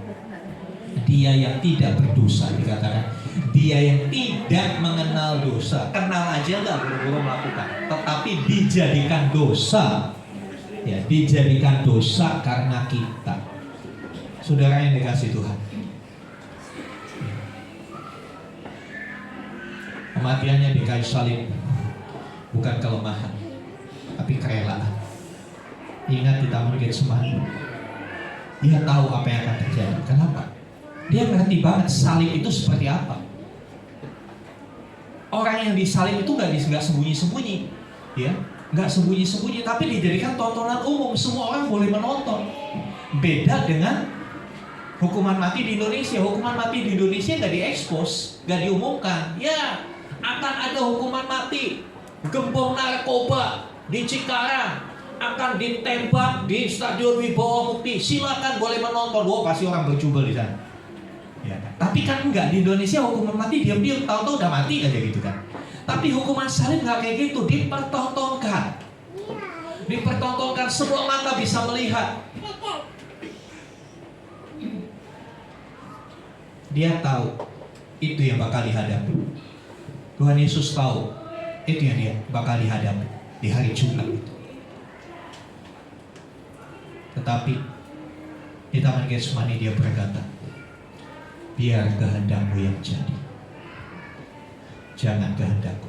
Speaker 2: dia yang tidak berdosa, dikatakan dia yang tidak mengenal dosa. Kenal aja gak buru-buru melakukan, tetapi dijadikan dosa. Ya, dijadikan dosa karena kita. Saudara yang dikasih Tuhan, kematiannya di kayu salib bukan kelemahan, tapi kerelaan. Ingat di Taman Getsemani, dia tahu apa yang akan terjadi. Kenapa? Dia ngerti banget salib itu seperti apa. Orang yang disalib itu nggak sembunyi-sembunyi, ya, nggak sembunyi-sembunyi, tapi dijadikan tontonan umum, semua orang boleh menonton. Beda dengan hukuman mati di Indonesia. Hukuman mati di Indonesia nggak diekspos, nggak diumumkan. Ya, akan ada hukuman mati, gembong narkoba di Cikarang, akan ditembak di Stadion Wibawa Mukti. Silakan boleh menonton. Wah, pasti orang berjubel di sana. Ya, tapi kan enggak, di Indonesia hukuman mati diam-diam, tahu-tahu udah mati aja gitu kan. Tapi hukuman salib nggak kayak gitu, dipertontonkan. Dipertontonkan, semua mata bisa melihat. Dia tahu itu yang bakal dihadapi. Tuhan Yesus tahu itu yang dia bakal dihadapi di hari Jumat itu. Tetapi di Taman Getsemani dia berkata, biar kehendakmu yang jadi, jangan kehendakku.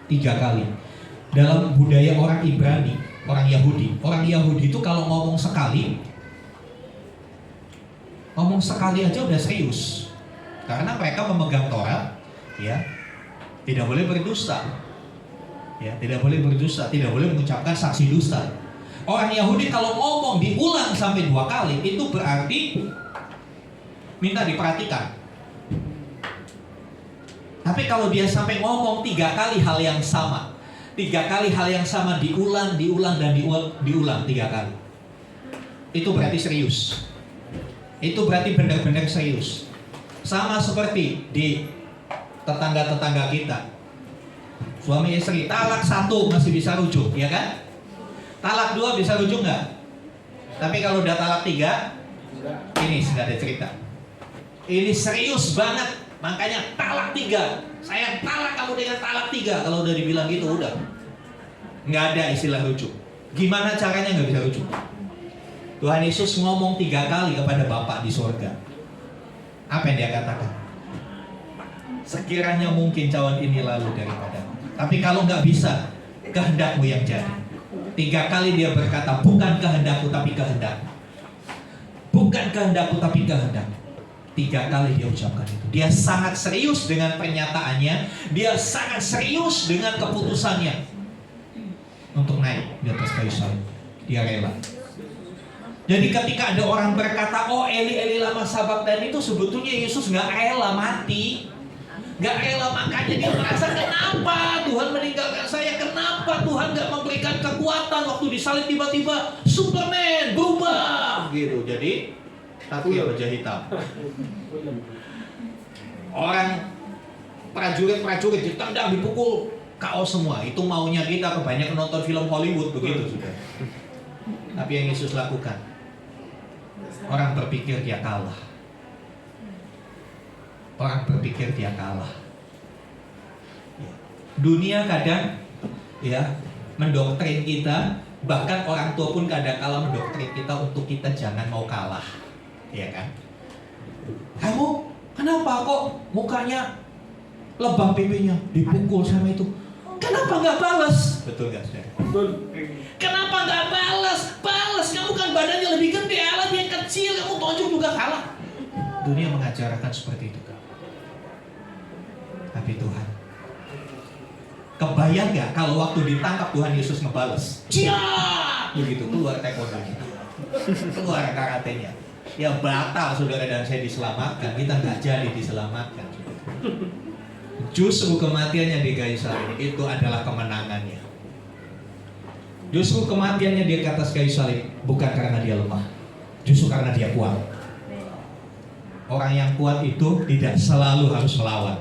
Speaker 2: 3 kali. Dalam budaya orang Ibrani, orang Yahudi itu kalau ngomong sekali aja udah serius. Karena mereka memegang Taurat, ya, tidak boleh berdusta. Ya, tidak boleh berdusta, tidak boleh mengucapkan saksi dusta. Orang Yahudi kalau ngomong diulang sampai 2 kali, itu berarti minta diperhatikan. Tapi kalau dia sampai ngomong 3 kali hal yang sama, 3 kali hal yang sama diulang dan diulang 3 kali, itu berarti serius. Itu berarti benar-benar serius. Sama seperti di tetangga-tetangga kita, suami istri talak 1 masih bisa rujuk, ya kan? Talak 2 bisa rujuk nggak? Tapi kalau udah talak 3, ini sudah ada cerita. Ini serius banget, makanya talak 3. Saya talak kamu dengan talak 3. Kalau udah dibilang gitu udah. Nggak ada istilah rujuk. Gimana caranya nggak bisa rujuk? Tuhan Yesus ngomong 3 kali kepada Bapa di surga. Apa yang dia katakan? Sekiranya mungkin cawan ini lalu daripadamu, tapi kalau nggak bisa, kehendakmu yang jadi. 3 kali dia berkata, bukan kehendakku tapi kehendakmu. Bukan kehendakku tapi kehendakmu. 3 kali dia ucapkan itu. Dia sangat serius dengan pernyataannya. Dia sangat serius dengan keputusannya untuk naik di atas kayu salib. Dia rela. Jadi ketika ada orang berkata, oh Eli Eli lama sabachthani, itu sebetulnya Yesus nggak rela mati. Nggak rela, makanya dia merasa, kenapa Tuhan meninggalkan saya? Kenapa Tuhan nggak memberikan kekuatan waktu disalib? Tiba-tiba Superman berubah gitu. Jadi tapi wajah hitam. Orang prajurit ditendang, dipukul, KO semua. Itu maunya kita, kebanyakan nonton film Hollywood begitu sudah. Tapi yang Yesus lakukan, orang berpikir dia kalah. Orang berpikir dia kalah. Dunia kadang mendoktrin kita, bahkan orang tua pun kadang kala mendoktrin kita untuk kita jangan mau kalah. Ya kan? Kamu kenapa kok mukanya lebam pipinya, dipukul sama itu? Kenapa nggak balas? Betul nggak, saudara?
Speaker 3: Betul.
Speaker 2: Kenapa nggak balas? Balas, kamu kan badannya lebih gede, Allah dia kecil, kamu tonjok juga kalah. Dunia mengajarkan seperti itu. Tapi Tuhan, kebayang nggak kalau waktu ditangkap Tuhan Yesus ngebales? Cia! Begitu keluar taekwondo-nya, keluar karatenya. Ya batal saudara dan saya diselamatkan. Kita nggak jadi diselamatkan. Justru kematiannya di kayu salib itu adalah kemenangannya. Justru kematiannya di atas kayu salib bukan karena dia lemah, justru karena dia kuat. Orang yang kuat itu tidak selalu harus melawan.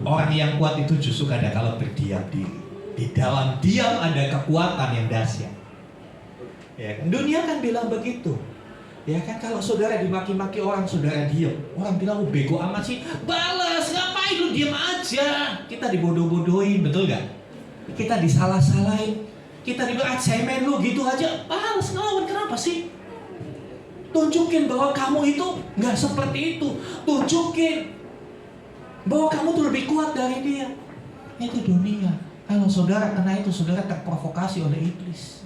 Speaker 2: Orang yang kuat itu justru kadang-kala berdiam diri. Di dalam diam ada kekuatan yang dahsyat. Ya, dunia kan bilang begitu. Ya kan, kalau saudara dimaki-maki orang, saudara diam. Orang bilang, bego amat sih. Balas, ngapain lu diam aja? Kita dibodoh-bodohin, betul gak? Kita disalah-salahin. Kita dibilang, cemen lu gitu aja. Balas, ngelawan, kenapa sih? Tunjukin bahwa kamu itu gak seperti itu. Tunjukin bahwa kamu tuh lebih kuat dari dia. Itu dunia. Kalau saudara kena itu, saudara terprovokasi oleh iblis.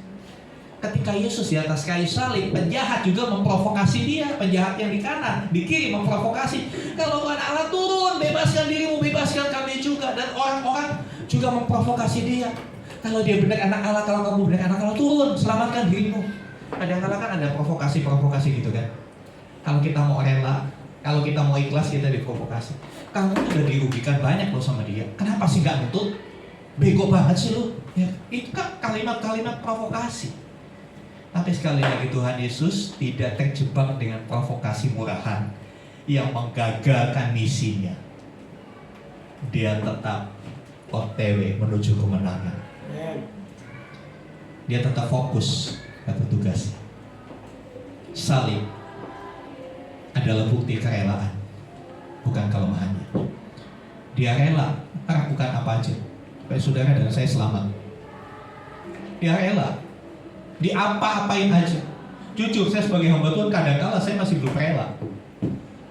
Speaker 2: Ketika Yesus di atas kayu salib, penjahat juga memprovokasi dia. Penjahat yang di kanan, di kiri memprovokasi. Kalau Tuhan Allah turun, bebaskan dirimu, bebaskan kami juga. Dan orang-orang juga memprovokasi dia. Kalau dia benar anak Allah, kalau kamu benar anak Allah, turun, selamatkan dirimu. Kadang-kadang kan ada provokasi-provokasi gitu kan. Kalau kita mau rela, kalau kita mau ikhlas, kita diprovokasi. Kamu sudah dirugikan banyak loh sama dia. Kenapa sih gak nutut? Bego banget sih lu. Ya, itu kan kalimat-kalimat provokasi. Tapi sekali lagi Tuhan Yesus tidak terjebak dengan provokasi murahan yang menggagalkan misinya. Dia tetap OTW menuju kemenangan. Dia tetap fokus pada tugasnya. Salib adalah bukti kerelaan, bukan kelemahannya. Dia rela melakukan apa aja supaya saudara dan saya selamat. Dia rela diapa-apain aja. Jujur, saya sebagai hamba Tuhan kadang-kala saya masih belum rela.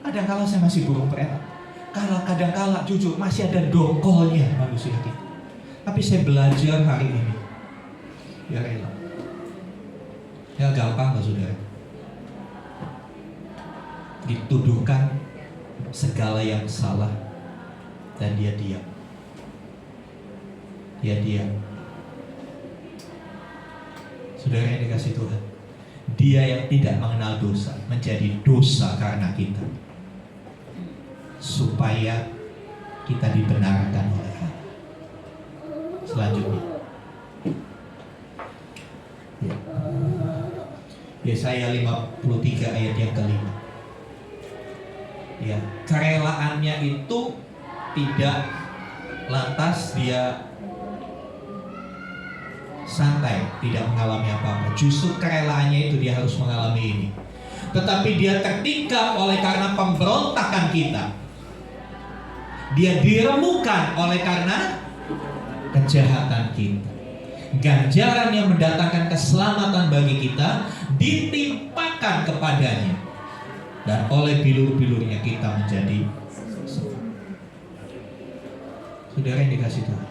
Speaker 2: Kadang-kala saya masih belum rela. Kadang-kala jujur masih ada dongkolnya manusia kita. Tapi saya belajar hari ini, ya rela. Ya gampang lah saudara. Dituduhkan segala yang salah dan dia diam. Dia diam. Saudara yang dikasih Tuhan, dia yang tidak mengenal dosa menjadi dosa karena kita, supaya kita dibenarkan oleh Allah. Selanjutnya, Yesaya 53 ayat yang kelima. Ya, kerelaannya itu tidak lantas dia santai, tidak mengalami apa-apa. Justru kerelaannya itu dia harus mengalami ini. Tetapi dia tertikam oleh karena pemberontakan kita. Dia diremukkan oleh karena kejahatan kita. ganjaran yang mendatangkan keselamatan bagi kita ditimpakan kepadanya, dan oleh bilur-bilurnya kita menjadi sembuh. Saudara yang dikasih Tuhan,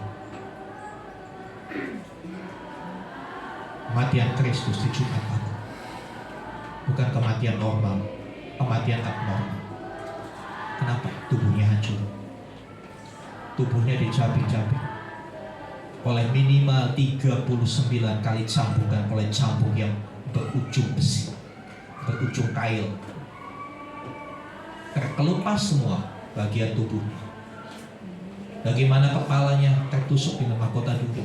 Speaker 2: kematian Kristus di Jumat Agung bukan kematian normal, kematian abnormal. Kenapa? Tubuhnya hancur, tubuhnya dicabik-cabik oleh minimal 39 kali cambukan oleh cambuk yang berujung besi, berujung kail. Terkelupas semua bagian tubuhnya. Bagaimana kepalanya tertusuk dengan mahkota duri,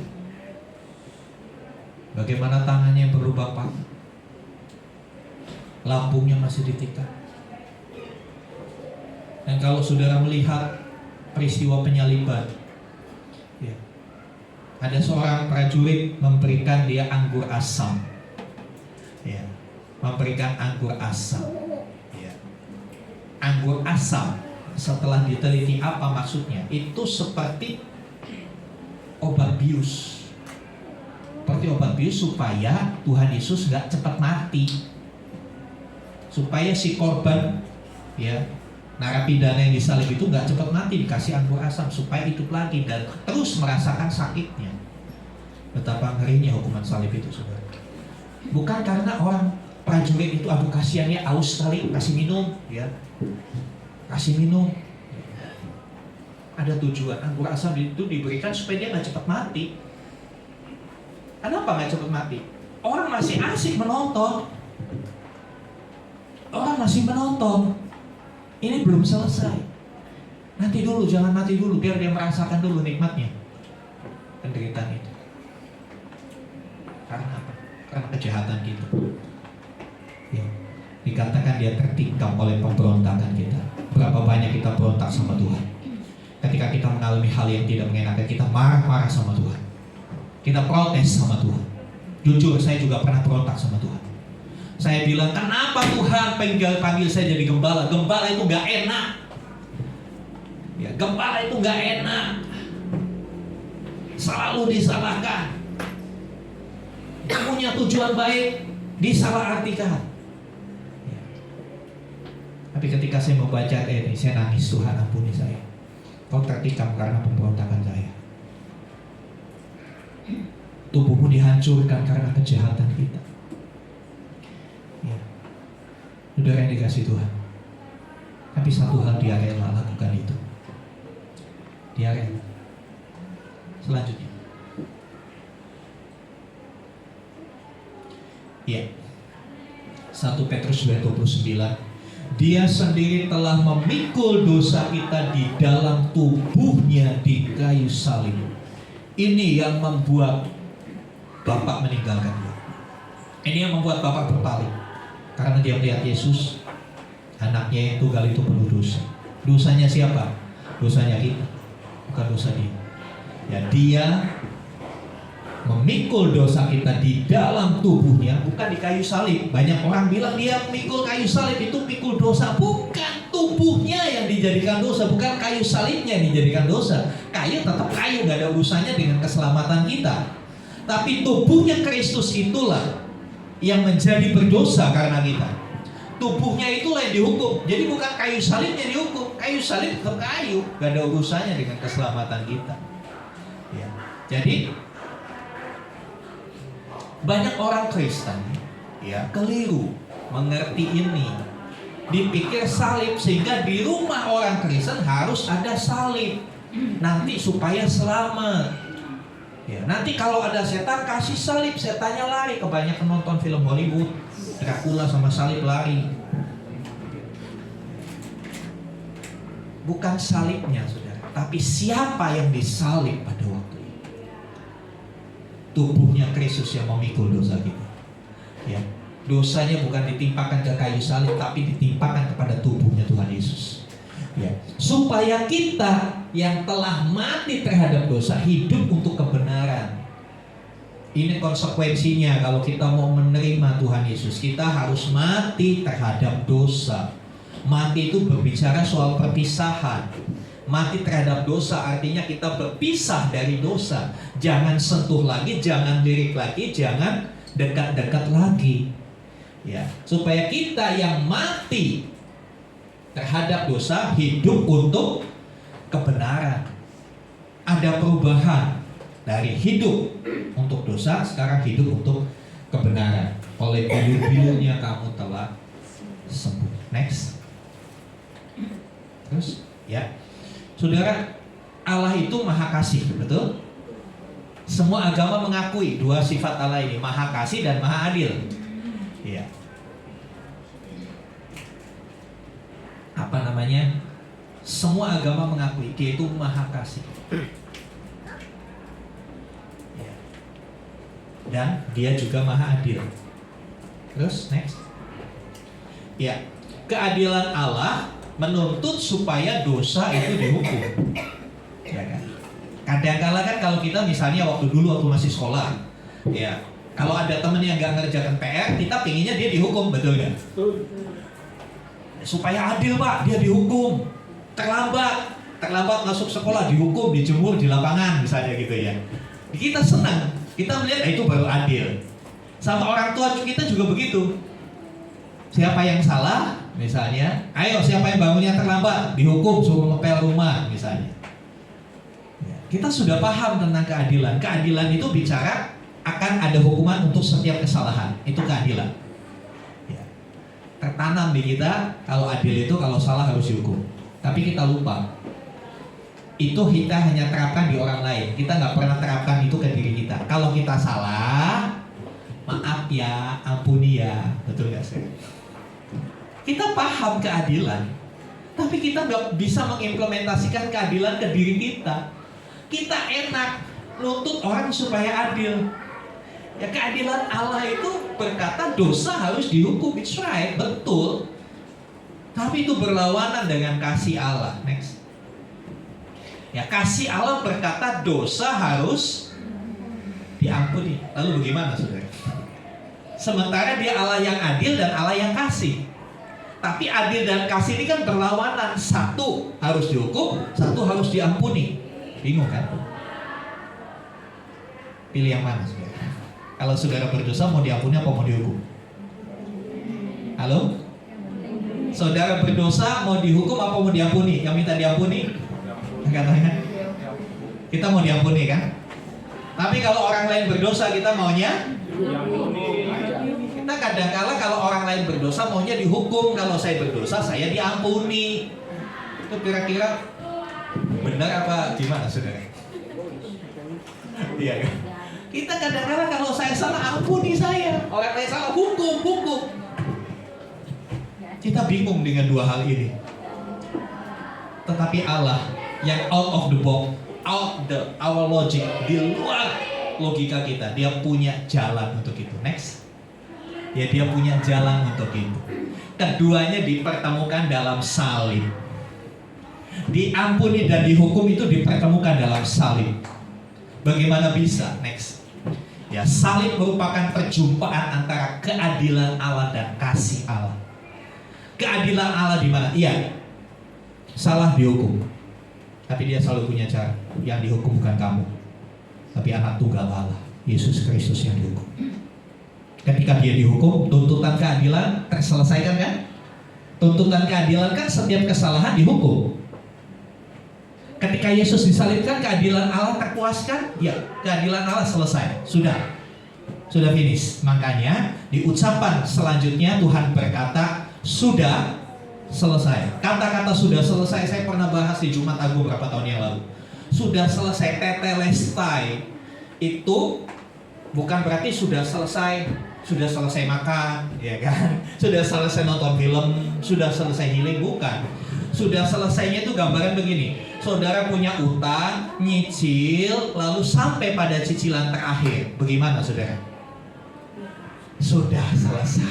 Speaker 2: bagaimana tangannya berlubang paku, lambungnya masih ditikam. Dan kalau saudara melihat peristiwa penyaliban, ya, ada seorang prajurit memberikan dia anggur asam, ya, memberikan anggur asam, ya. Anggur asam, setelah diteliti apa maksudnya, itu seperti obat bius, supaya Tuhan Yesus nggak cepat mati, supaya si korban, ya, narapidana yang disalib itu nggak cepat mati, dikasih anggur asam supaya hidup lagi dan terus merasakan sakitnya. Betapa ngerinya hukuman salib itu, saudara. Bukan karena orang prajurit itu aduh kasihannya aus sekali, kasih minum, ya, kasih minum. Ada tujuan. Anggur asam itu diberikan supaya dia nggak cepat mati. Kenapa nggak cepat mati? Orang masih asik menonton. Orang masih menonton. Ini belum selesai. Nanti dulu, jangan mati dulu, biar dia merasakan dulu nikmatnya penderitaan itu. Karena apa? Karena kejahatan kita. Ya. Dikatakan dia tertikam oleh pemberontakan kita. Berapa banyak kita berontak sama Tuhan. Ketika kita mengalami hal yang tidak mengenakan, kita marah-marah sama Tuhan. Kita protes sama Tuhan. Jujur, saya juga pernah berontak sama Tuhan. Saya bilang, kenapa Tuhan panggil saya jadi gembala? Gembala itu gak enak. Ya, gembala itu gak enak. Selalu disalahkan. Punya tujuan baik, disalahartikan. Ya. Tapi ketika saya membaca ini, saya nangis, Tuhan ampuni saya. Kau tertikam karena pemberontakan saya. Tubuhmu dihancurkan karena kejahatan kita. Ya. Saudara yang dikasih Tuhan, tapi satu hal dia rela lakukan itu. Dia rela. Selanjutnya, ya, 1 Petrus 2:29, dia sendiri telah memikul dosa kita di dalam tubuhnya di kayu salib. Ini yang membuat Bapak meninggalkan dia. Ini yang membuat Bapak berpaling. Karena dia melihat Yesus, anaknya yang tunggal itu penuh dosa. Dosanya siapa? Dosanya kita, bukan dosa dia. Ya, dia memikul dosa kita di dalam tubuhnya, bukan di kayu salib. Banyak orang bilang dia memikul kayu salib itu pikul dosa. Bukan, tubuhnya yang dijadikan dosa, bukan kayu salibnya yang dijadikan dosa. Kayu tetap kayu, gak ada urusannya dengan keselamatan kita. Tapi tubuhnya Kristus itulah yang menjadi berdosa karena kita. Tubuhnya itulah yang dihukum. Jadi bukan kayu salibnya dihukum. Kayu salib tetap kayu, gak ada urusannya dengan keselamatan kita. Ya. Jadi banyak orang Kristen, ya, keliru mengerti ini. Dipikir salib, sehingga di rumah orang Kristen harus ada salib. Nanti supaya selamat. Ya, nanti kalau ada setan kasih salib, setannya lari. Kebanyakan nonton film Hollywood, Dracula sama salib lari. Bukan salibnya, saudara, tapi siapa yang disalib pada waktu itu. Tubuhnya Kristus yang memikul dosa kita. Ya, dosanya bukan ditimpakan ke kayu salib, tapi ditimpakan kepada tubuhnya Tuhan Yesus. Ya, supaya kita yang telah mati terhadap dosa hidup untuk kebenaran. Ini konsekuensinya kalau kita mau menerima Tuhan Yesus, kita harus mati terhadap dosa. Mati itu berbicara soal perpisahan. Mati terhadap dosa artinya kita berpisah dari dosa. Jangan sentuh lagi, jangan lirik lagi, jangan dekat-dekat lagi. Ya, supaya kita yang mati terhadap dosa hidup untuk kebenaran. Ada perubahan dari hidup untuk dosa, sekarang hidup untuk kebenaran. Oleh bilur-bilurnya kamu telah sembuh. Next. Terus, ya, saudara, Allah itu maha kasih, betul? Semua agama mengakui dua sifat Allah ini, maha kasih dan maha adil. Ya. Apa namanya? Semua agama mengakui Dia itu maha kasih. Ya. Dan Dia juga maha adil. Terus, next. Ya, keadilan Allah menuntut supaya dosa itu dihukum. Ya kan? Kadang-kala kan kalau kita misalnya waktu masih sekolah, ya, kalau ada temen yang nggak ngerjakan PR, kita pinginnya dia dihukum, betul nggak? Supaya adil Pak, dia dihukum. Terlambat masuk sekolah dihukum, dijemur di lapangan misalnya gitu ya. Kita senang, kita melihat itu baru adil. Sama orang tua kita juga begitu. Siapa yang salah? Misalnya, ayo siapa yang bangunnya terlambat dihukum, suruh ngepel rumah misalnya. Ya, kita sudah paham tentang keadilan. Keadilan itu bicara akan ada hukuman untuk setiap kesalahan. Itu keadilan. Ya. Tertanam di kita kalau adil itu kalau salah harus dihukum. Tapi kita lupa. Itu kita hanya terapkan di orang lain. Kita nggak pernah terapkan itu ke diri kita. Kalau kita salah, maaf ya, ampuni ya, betul nggak sih? Kita paham keadilan, tapi kita nggak bisa mengimplementasikan keadilan ke diri kita. Kita enak nuntut orang supaya adil. Ya, keadilan Allah itu berkata dosa harus dihukum, it's right, betul. Tapi itu berlawanan dengan kasih Allah. Next. Ya, kasih Allah berkata dosa harus diampuni. Lalu bagaimana, saudara? Sementara Dia Allah yang adil dan Allah yang kasih. Tapi adil dan kasih ini kan berlawanan. Satu harus dihukum, satu harus diampuni. Bingung kan? Pilih yang mana, saudara? Kalau saudara berdosa mau diampuni apa mau dihukum? Halo? Saudara berdosa mau dihukum apa mau diampuni? Yang minta diampuni? Angkat tangan. Kita mau diampuni kan? Tapi kalau orang lain berdosa kita maunya diampuni. Kita kadang-kala kalau orang lain berdosa maunya dihukum, kalau saya berdosa saya diampuni. Itu kira-kira benar apa gimana, saudara? Iya kan? Kita kadang-kala kalau saya salah ampuni saya, orang lain salah hukum. Kita bingung dengan dua hal ini. Tetapi Allah yang out of the box, our logic, di luar logika kita, Dia punya jalan untuk itu. Next. Ya, Dia punya jalan untuk itu. Keduanya dipertemukan dalam salib. Diampuni dan dihukum itu dipertemukan dalam salib. Bagaimana bisa? Next. Ya, salib merupakan perjumpaan antara keadilan Allah dan kasih Allah. Keadilan Allah di mana? Iya, salah dihukum. Tapi Dia selalu punya cara. Yang dihukum bukan kamu, tapi anak tunggal Allah, Yesus Kristus yang dihukum. Ketika Dia dihukum, tuntutan keadilan terselesaikan kan? Tuntutan keadilan kan setiap kesalahan dihukum. Ketika Yesus disalibkan, keadilan Allah terpuaskan? Ya, keadilan Allah selesai. Sudah finish. Makanya di ucapan selanjutnya Tuhan berkata, sudah selesai. Kata-kata sudah selesai saya pernah bahas di Jumat Agung berapa tahun yang lalu. Sudah selesai, tetelestai itu bukan berarti sudah selesai makan, ya kan? Sudah selesai nonton film, sudah selesai healing, bukan. Sudah selesainya itu gambaran begini. Saudara punya utang, nyicil, lalu sampai pada cicilan terakhir. Bagaimana, saudara? Sudah selesai,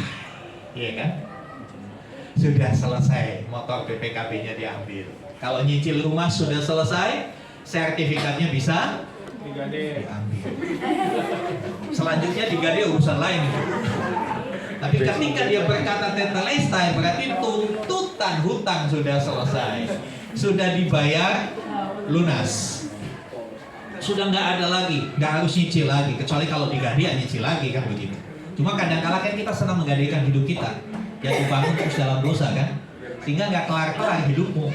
Speaker 2: iya kan? Sudah selesai, motor BPKB-nya diambil. Kalau nyicil rumah sudah selesai, sertifikatnya bisa diambil. Selanjutnya digade urusan lain. Tapi ketika Dia berkata tetelestai, berarti tuntutan hutang sudah selesai. Sudah dibayar lunas. Sudah nggak ada lagi, nggak harus nyicil lagi. Kecuali kalau digadai ya nyicil lagi kan begitu. Cuma kadang-kala kan kita senang menggadaikan hidup kita. Jatuh bangun terus dalam dosa kan. Sehingga nggak kelar-kelar hidupmu.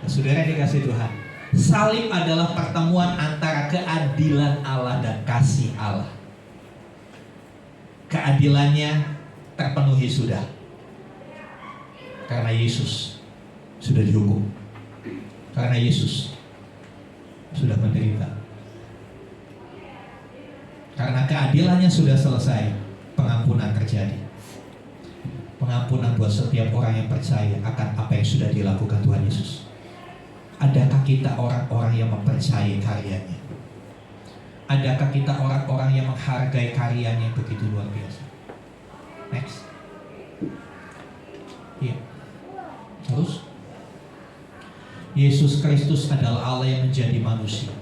Speaker 2: Nah, saudara dikasih Tuhan. Salib adalah pertemuan antara keadilan Allah dan kasih Allah. Keadilannya terpenuhi sudah. Karena Yesus sudah dihukum. Karena Yesus sudah menderita. Karena keadilannya sudah selesai, pengampunan terjadi. Pengampunan buat setiap orang yang percaya akan apa yang sudah dilakukan Tuhan Yesus. Adakah kita orang-orang yang mempercayai karyanya? Adakah kita orang-orang yang menghargai karyanya yang begitu luar biasa? Next. Iya. Terus Yesus Kristus adalah Allah yang menjadi manusia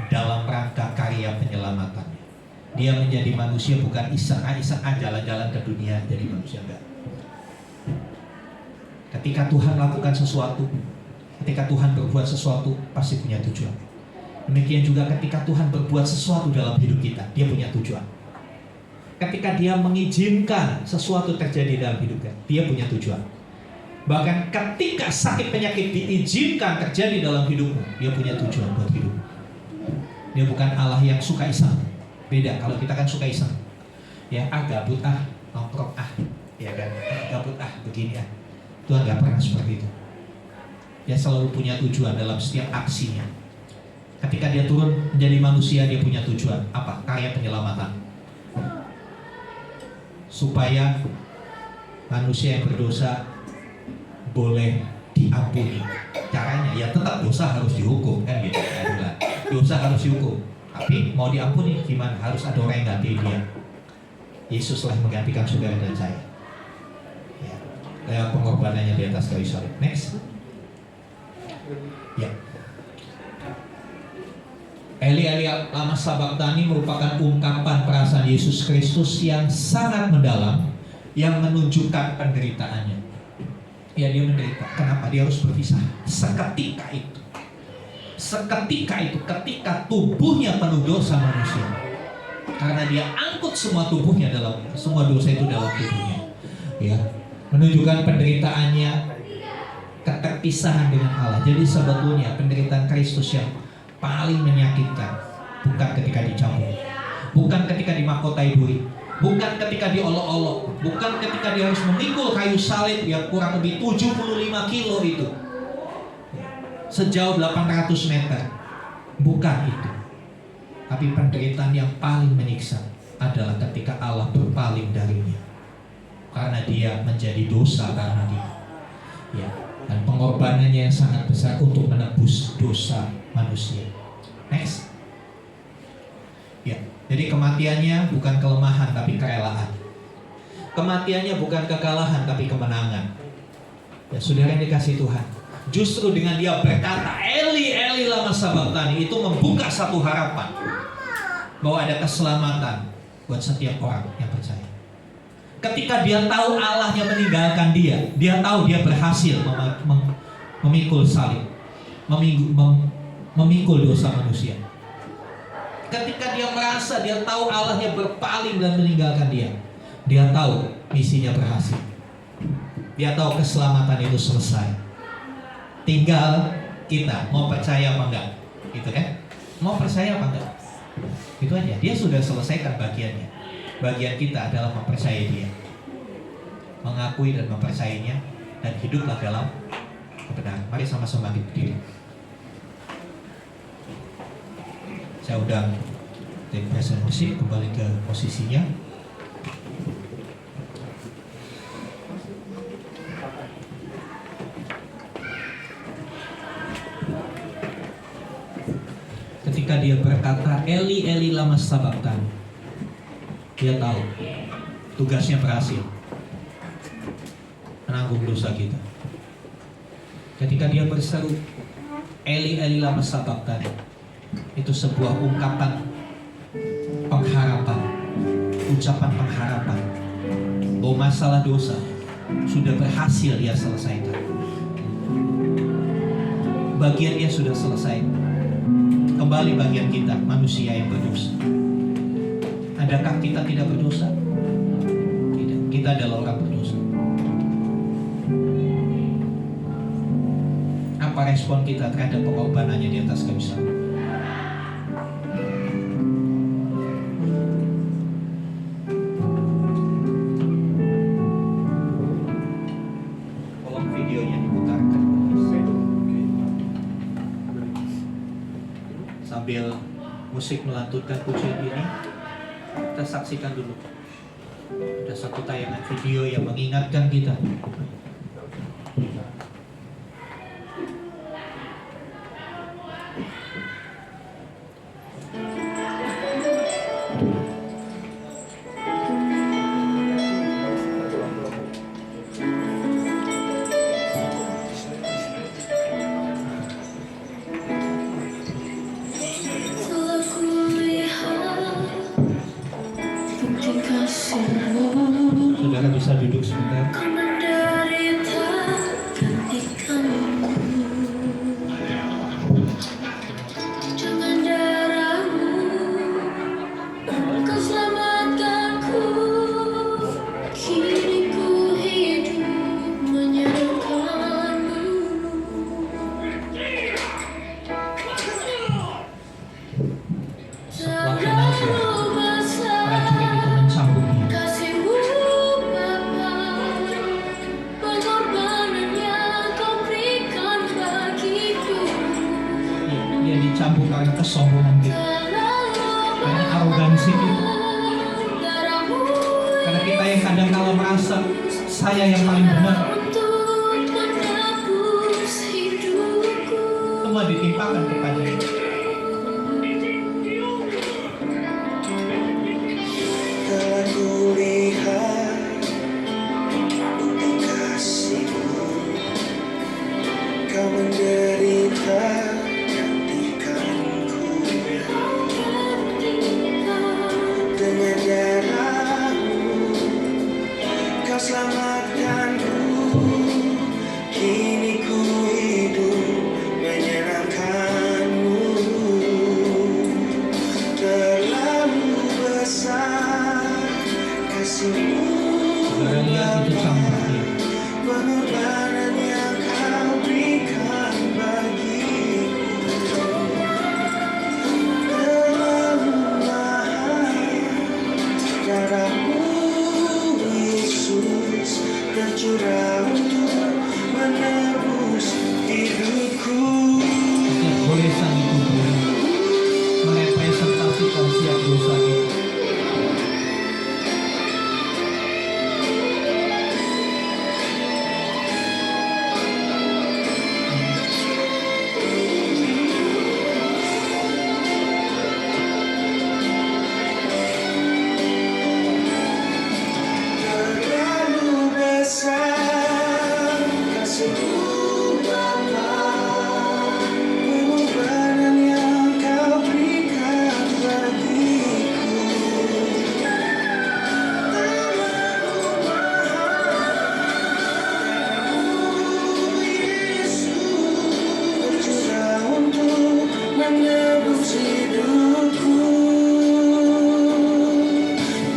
Speaker 2: dalam rangka karya penyelamatannya. Dia menjadi manusia bukan iseng-iseng jalan-jalan ke dunia jadi manusia, enggak. Ketika Tuhan lakukan sesuatu, ketika Tuhan berbuat sesuatu, pasti punya tujuan. Demikian juga ketika Tuhan berbuat sesuatu dalam hidup kita, dia punya tujuan. Ketika dia mengizinkan sesuatu terjadi dalam hidup kita, dia punya tujuan. Bahkan ketika sakit penyakit diizinkan terjadi dalam hidupmu, dia punya tujuan buat hidup. Dia bukan Allah yang suka iseng. Beda, kalau kita kan suka iseng. Ya, gabut nongkrong ya kan, gabut begini Tuhan gak pernah seperti itu. Dia selalu punya tujuan dalam setiap aksinya. Ketika dia turun menjadi manusia, dia punya tujuan. Apa? Karya penyelamatan. Supaya manusia yang berdosa boleh diampuni. Caranya ya tetap dosa harus dihukum kan gitu. Dosa harus dihukum. Tapi mau diampuni gimana? Harus ada orang yang ganti dia. Yesuslah menggantikan saudara dan saya. Ya. Lewat pengorbanannya di atas kayu salib. Next. Ya. Eli Eli lama sabachthani merupakan ungkapan perasaan Yesus Kristus yang sangat mendalam yang menunjukkan penderitaannya. Ya, dia menderita. Kenapa? Dia harus berpisah. Seketika itu, ketika tubuhnya penuh dosa manusia, karena dia angkut semua tubuhnya semua dosa itu dalam tubuhnya. Ya, menunjukkan penderitaannya, keterpisahan dengan Allah. Jadi sebetulnya penderitaan Kristus yang paling menyakitkan bukan ketika dicambuk, bukan ketika dimahkotai duri, bukan ketika diolok-olok, bukan ketika dia harus memikul kayu salib yang kurang lebih 75 kilo itu sejauh 800 meter. Bukan itu. Tapi penderitaan yang paling menyiksa adalah ketika Allah berpaling darinya, karena dia menjadi dosa karena dia. Ya, dan pengorbanannya yang sangat besar untuk menebus dosa manusia. Next. Ya, jadi kematiannya bukan kelemahan tapi kerelaan. Kematiannya bukan kekalahan tapi kemenangan. Ya, saudara yang dikasih Tuhan, justru dengan dia berkata Eli Eli lama sabachthani, itu membuka satu harapan bahwa ada keselamatan buat setiap orang yang percaya. Ketika dia tahu Allahnya meninggalkan dia, dia tahu dia berhasil memikul salib, memikul dosa manusia. Ketika dia merasa, dia tahu Allahnya berpaling dan meninggalkan dia tahu misinya berhasil. Dia tahu keselamatan itu selesai. Tinggal kita mau percaya apa enggak, gitu kan? Mau percaya apa enggak? Itu aja. Dia sudah selesaikan bagiannya. Bagian kita adalah mempercayai dia, mengakui dan mempercayainya, dan hiduplah dalam kebenaran. Mari sama-sama berdiri. Saya undang tim presiden musik kembali ke posisinya. Ketika dia berkata Eli Eli lama sabachthani, dia tahu tugasnya berhasil, menanggung dosa kita. Ketika dia berseru Eli Eli lama sabachthani, itu sebuah ungkapan pengharapan, ucapan pengharapan bahwa masalah dosa sudah berhasil dia selesaikan. bagian Dia sudah selesai. Kembali bagian kita, manusia yang berdosa. Adakah kita tidak berdosa? Tidak, kita adalah orang berdosa. Apa respon kita terhadap pengorbanannya di atas kayu salib? Tolong videonya diputarkan sambil musik melantunkan pujian ini. Kita saksikan dulu. Ada satu tayangan video yang mengingatkan kita. Saudara bisa duduk sebentar. Setelah jenazah, prajurit itu mencambuk dia. Dia dicambuk karena kesombongan kita, karena arogansi kita, karena kita yang kadang kala merasa saya yang paling benar. Semua ditimpakan kepadanya.
Speaker 3: Telah kulihat bukti kasih-Mu, Kau menderita gantikanku. Dengan darah-Mu Kau selamatkanku. Kini ku hidup menyenangkan-Mu. Terlalu besar kasih-Mu,
Speaker 2: Saudara lihat itu cambuk dia.
Speaker 3: pengorbanan yang Kau berikan bagiku. Terlalu mahal darah-Mu, Yesus, tercurah untuk menebus hidupku.
Speaker 2: Setiap goresan itu merepresentasikan setiap dosa kita.
Speaker 3: Terlalu besar kasih-Mu, Bapa, pengorbanan yang Kau berikan bagiku. Terlalu mahal, Yesus, tercurah untuk menebus hidupku.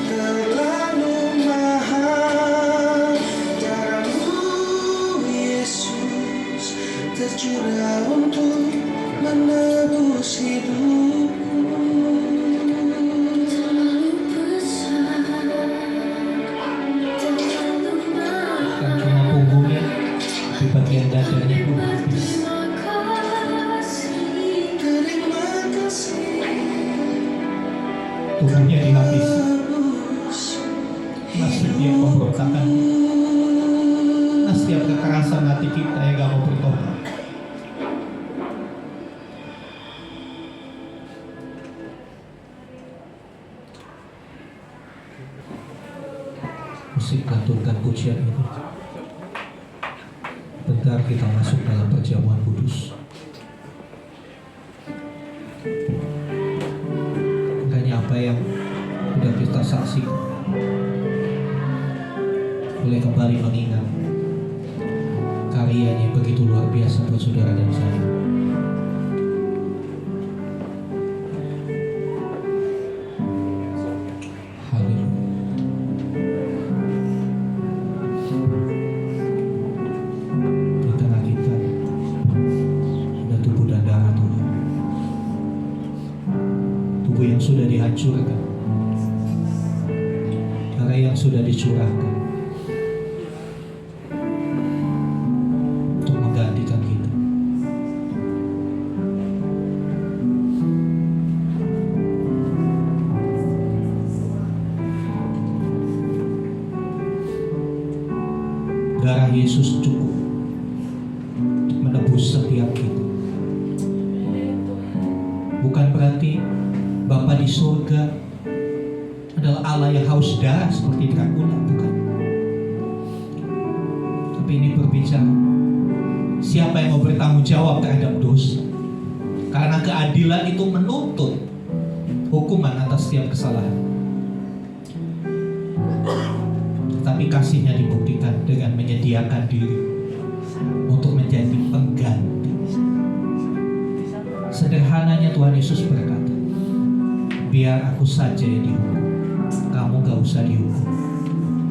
Speaker 3: Terlalu mahal darah-Mu, Yesus, tercurah untuk menebus hidupku. Terlalu besar, terlalu mahal.
Speaker 2: Bukan cuma punggungnya, tapi bagian dadanya pun habis.
Speaker 3: Terima kasih,
Speaker 2: Tubuhnya dihabisi
Speaker 3: tebus
Speaker 2: karena setiap pemberontakan, karena setiap kekerasan hati kita yang gak mau bertobat. Musik lantunkan pujian ini. Bentar kita masuk dalam perjamuan kudus. Makanya apa yang sudah kita saksikan boleh kembali mengingat karyanya begitu luar biasa buat saudara dan saya. tubuh yang sudah dihancurkan, darah yang sudah dicurahkan untuk menggantikan kita. Darah Yesus cukup untuk menebus setiap kita. Bukan berarti Bapa di surga adalah Allah yang haus darah seperti Dracula, bukan. Tapi ini berbicara siapa yang mau bertanggung jawab terhadap dosa. Karena keadilan itu menuntut hukuman atas setiap kesalahan. Tetapi kasihnya dibuktikan dengan menyediakan diri untuk menjadi pengganti. Sederhananya Tuhan Yesus berkata, biar aku saja yang dihukum, kamu gak usah dihukum.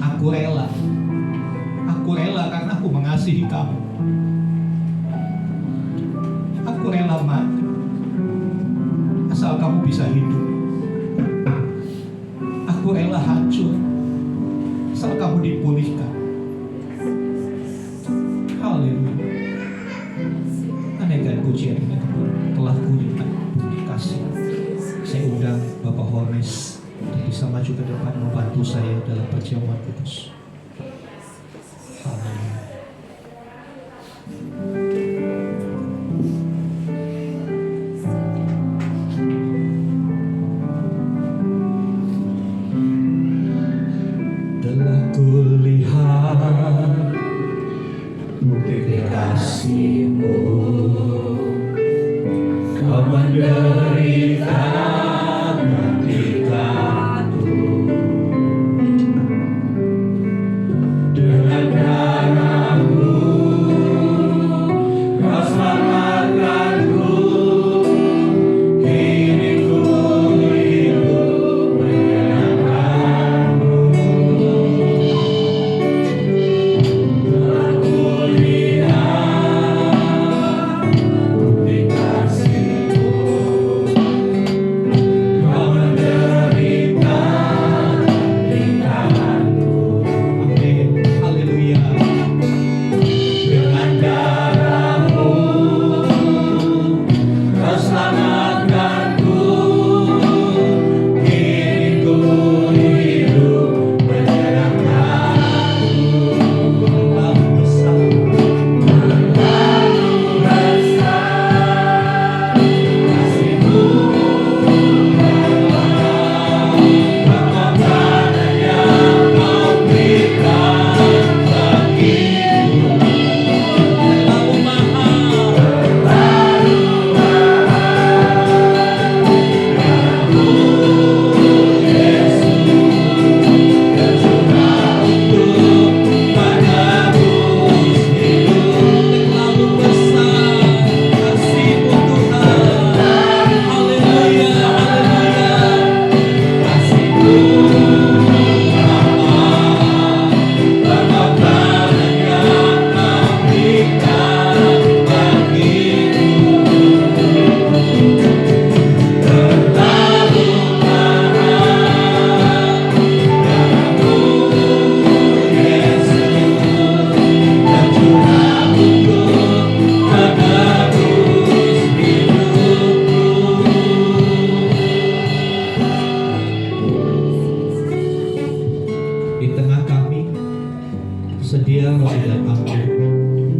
Speaker 2: Aku rela karena aku mengasihi kamu. Aku rela mati asal kamu bisa hidup. Aku rela hancur asal kamu dipulihkan. Haleluya. Anehkan pujian ini telah kulihat kasih. Saya undang Bapak Hornes untuk bisa maju ke depan membantu saya dalam perjamuan kudus. Haleluya. Telah kulihat bukti kasih-Mu, Kau menderita gantikanku. Dengan darah-Mu Kau selamatkanku. Kini ku hidup menyenangkan-Mu. Telah kulihat bukti kasih-Mu, Kau menderita di tanganku. Amin. Haleluya. Dengan darah-Mu Kau selamatkanku. Kini ku hidup menyenangkan-Mu. Terlalu besar kasih-Mu, pengorbanan yang Kau berikan bagiku. Terlalu mahal, terlalu besar kasih-Mu Tuhan. Haleluya, haleluya. Kasih-Mu, pengorbanan yang Kau berikan bagiku. Terlalu mahal, darah-Mu Yesus, tercurah untuk menebus hidupku. Di tengah kami sedia roti dan anggur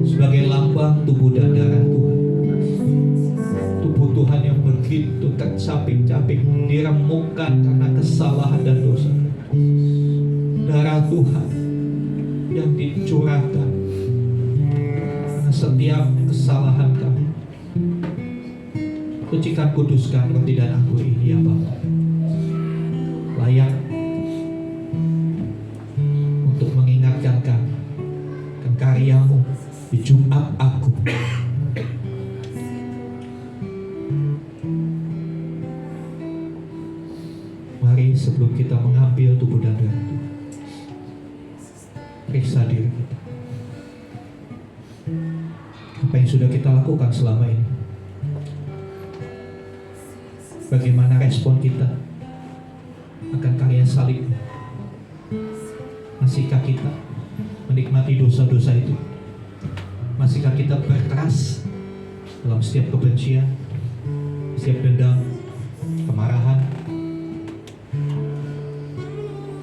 Speaker 2: sebagai lambang tubuh dan darah Tuhan. Tubuh Tuhan yang begitu tercapik-capik diremukkan karena kesalahan dan dosa. Darah Tuhan yang dicurahkan karena setiap kesalahan kami. Sucikan, kuduskan roti dan anggur ini ya Bapa, layak untuk mengingatkan kami akan karya-Mu di Jumat Agung. Mari sebelum kita mengambil tubuh dan darah Tuhan, periksa diri kita. Apa yang sudah kita lakukan selama ini? bagaimana respon kita akan karya salib. Masihkah kita menikmati dosa-dosa itu? Masihkah kita berkeras dalam setiap kebencian, setiap dendam, kemarahan?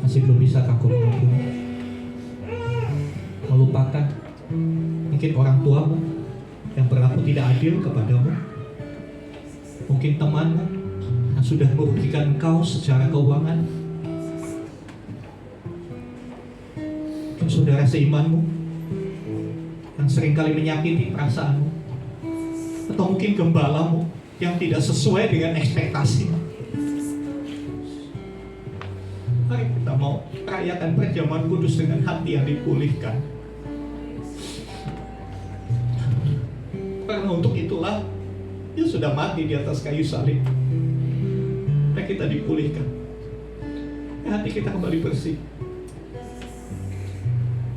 Speaker 2: Masih belum bisakah kau mengampuni, melupakan mungkin orang tuamu yang berlaku tidak adil kepadamu, mungkin temanmu yang sudah merugikan engkau secara keuangan, mungkin saudara seimanmu yang seringkali menyakiti perasaanmu, atau mungkin gembalamu yang tidak sesuai dengan ekspektasimu. Mari kita mau rayakan perjamuan kudus dengan hati yang dipulihkan. Karena untuk itulah Dia sudah mati di atas kayu salib, dan kita dipulihkan. Hati kita kembali bersih.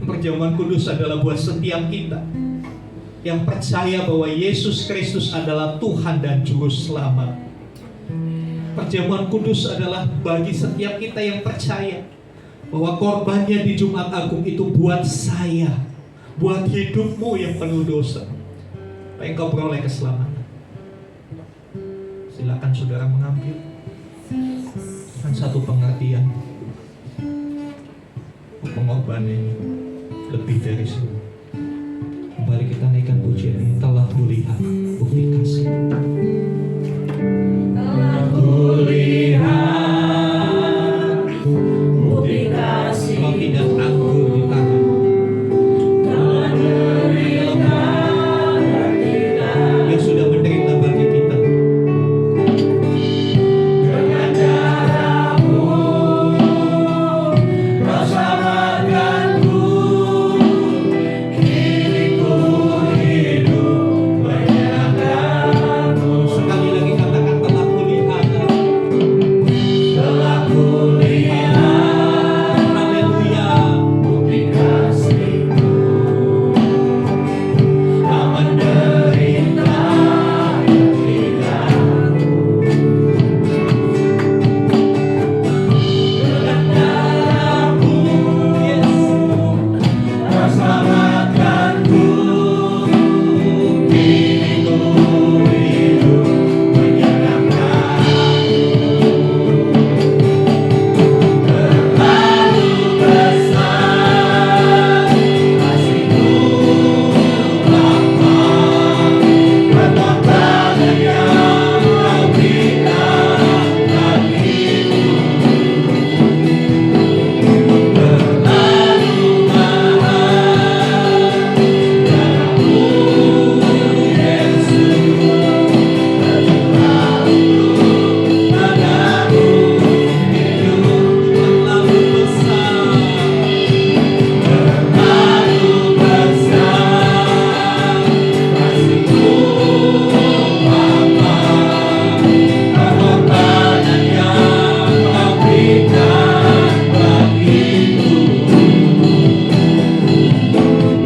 Speaker 2: Perjamuan kudus adalah buat setiap kita yang percaya bahwa Yesus Kristus adalah Tuhan dan Juru Selamat. Perjamuan kudus adalah bagi setiap kita yang percaya bahwa korbannya di Jumat Agung itu buat saya, buat hidupmu yang penuh dosa, supaya engkau beroleh keselamatan. Silakan saudara mengambil dengan satu pengertian, pengorbanan ini lebih dari semua. Kembali kita naikkan pujian ini, telah kulihat bukti kasih.
Speaker 3: Kulihat bukti kasih,
Speaker 2: Kau tidak anggur di tangan, Dia sudah menderita bagi kita.
Speaker 3: dengan darahmu kau selamatkanku, kini ku hidup menyenangkanmu.
Speaker 2: Sekali lagi katakan, telah kulihat.
Speaker 3: Telah kulihat
Speaker 2: Haleluya.
Speaker 3: bukti kasih-Mu, kau menderita ketinggalanku. Dengan darahmu kau selamatkanku, kini ku hidup menyenangkanmu. Terlalu besar kasih-Mu Bapa, pengorbanan yang Kau berikan bagiku. Terlalu mahal darah-Mu Yesus, tercurah untuk padamu hidup.
Speaker 2: Terlalu besar,
Speaker 3: Terlalu besar kasih-Mu Bapa, pengorbanan yang Kau berikan bagiku.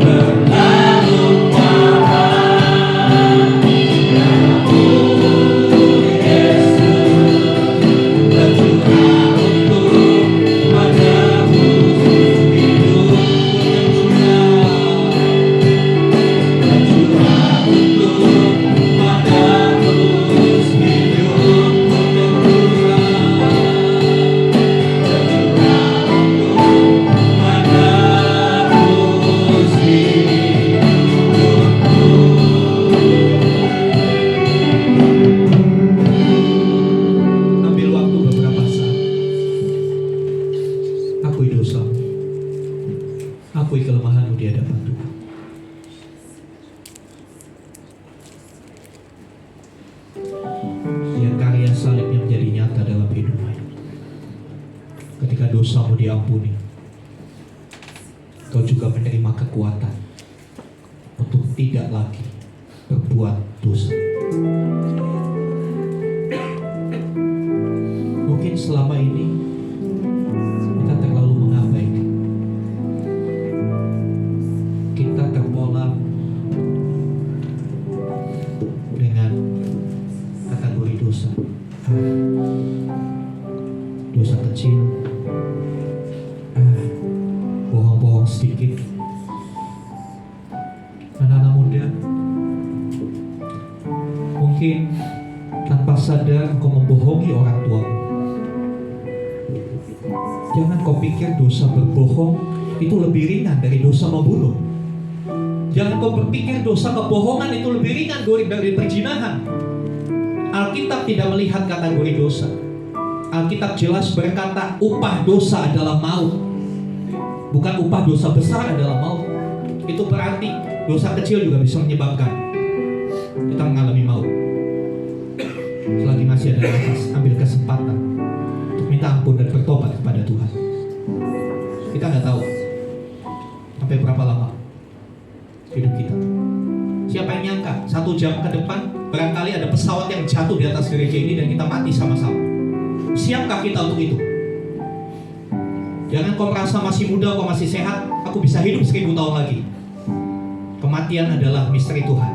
Speaker 3: Terlalu mahal darah-Mu Yesus, tercurah untuk padamu hidup yang tercurah untuk padamu hidup
Speaker 2: ambil waktu beberapa saat. Akui dosamu, akui kelemahanmu di hadapan Tuhan. Biar karya salib yang menjadi nyata dalam hidupmu. Ketika dosamu diampuni, kau juga menerima kekuatan untuk tidak lagi berbuat dosa. Mungkin selama ini kita terlalu mengabaikan, kita terpola dengan kategori dosa. Dosa kecil, bohong-bohong sedikit. Anak-anak muda, mungkin tanpa sadar engkau membohongi orang tuamu. Jangan kau pikir dosa berbohong itu lebih ringan dari dosa membunuh. Jangan kau berpikir dosa kebohongan itu lebih ringan dari perzinahan. Alkitab tidak melihat kategori dosa. Alkitab jelas berkata upah dosa adalah maut. Bukan upah dosa besar adalah maut. Itu berarti dosa kecil juga bisa menyebabkan kita mengalami maut. Selagi masih ada nafas, ambil kesempatan untuk minta ampun dan bertobat kepada Tuhan. Kita nggak tahu sampai berapa lama hidup kita. Siapa yang nyangka 1 jam ke depan barangkali ada pesawat yang jatuh di atas gereja ini dan kita mati sama-sama. Siapkah kita untuk itu? Jangan kau merasa masih muda, kau masih sehat, aku bisa hidup 1000 tahun lagi. Kematian adalah misteri Tuhan.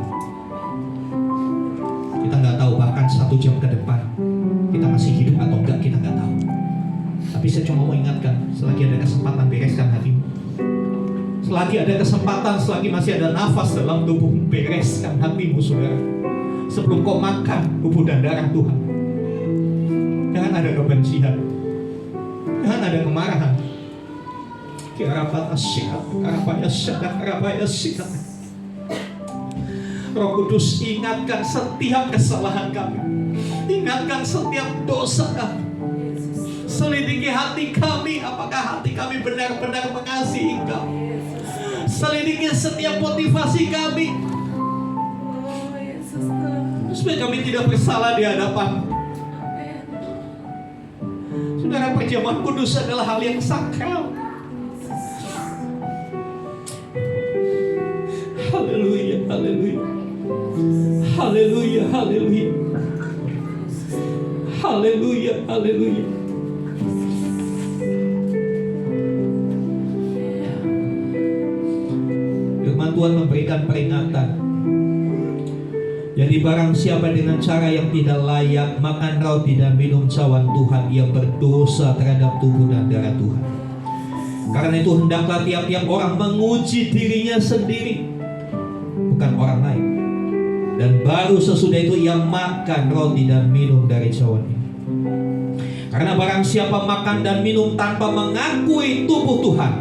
Speaker 2: Kita nggak tahu, bahkan 1 jam ke depan kita masih hidup atau enggak, kita nggak tahu. Tapi saya cuma mau ingatkan, selagi ada kesempatan, bereskan hatimu. Selagi ada kesempatan, selagi masih ada nafas dalam tubuh, bereskan hatimu, saudara. Sebelum kau makan tubuh dan darah Tuhan. Jangan ada kebencian, jangan ada kemarahan. Roh Kudus, ingatkan setiap kesalahan kami, ingatkan setiap dosa kami. Selidiki hati kami, apakah hati kami benar-benar mengasihi Engkau. Selidiki setiap motivasi kami, supaya kami tidak bersalah di hadapan. Saudara, perjamuan kudus adalah hal yang sakral. Haleluya, haleluya, haleluya, haleluya, haleluya, haleluya. Firman Tuhan memberikan peringatan. Jadi barang siapa dengan cara yang tidak layak makan roti dan minum cawan Tuhan, ia berdosa terhadap tubuh dan darah Tuhan. Karena itu hendaklah tiap-tiap orang menguji dirinya sendiri, bukan orang lain. Dan baru sesudah itu ia makan roti dan minum dari cawan ini. Karena barang siapa makan dan minum tanpa mengakui tubuh Tuhan,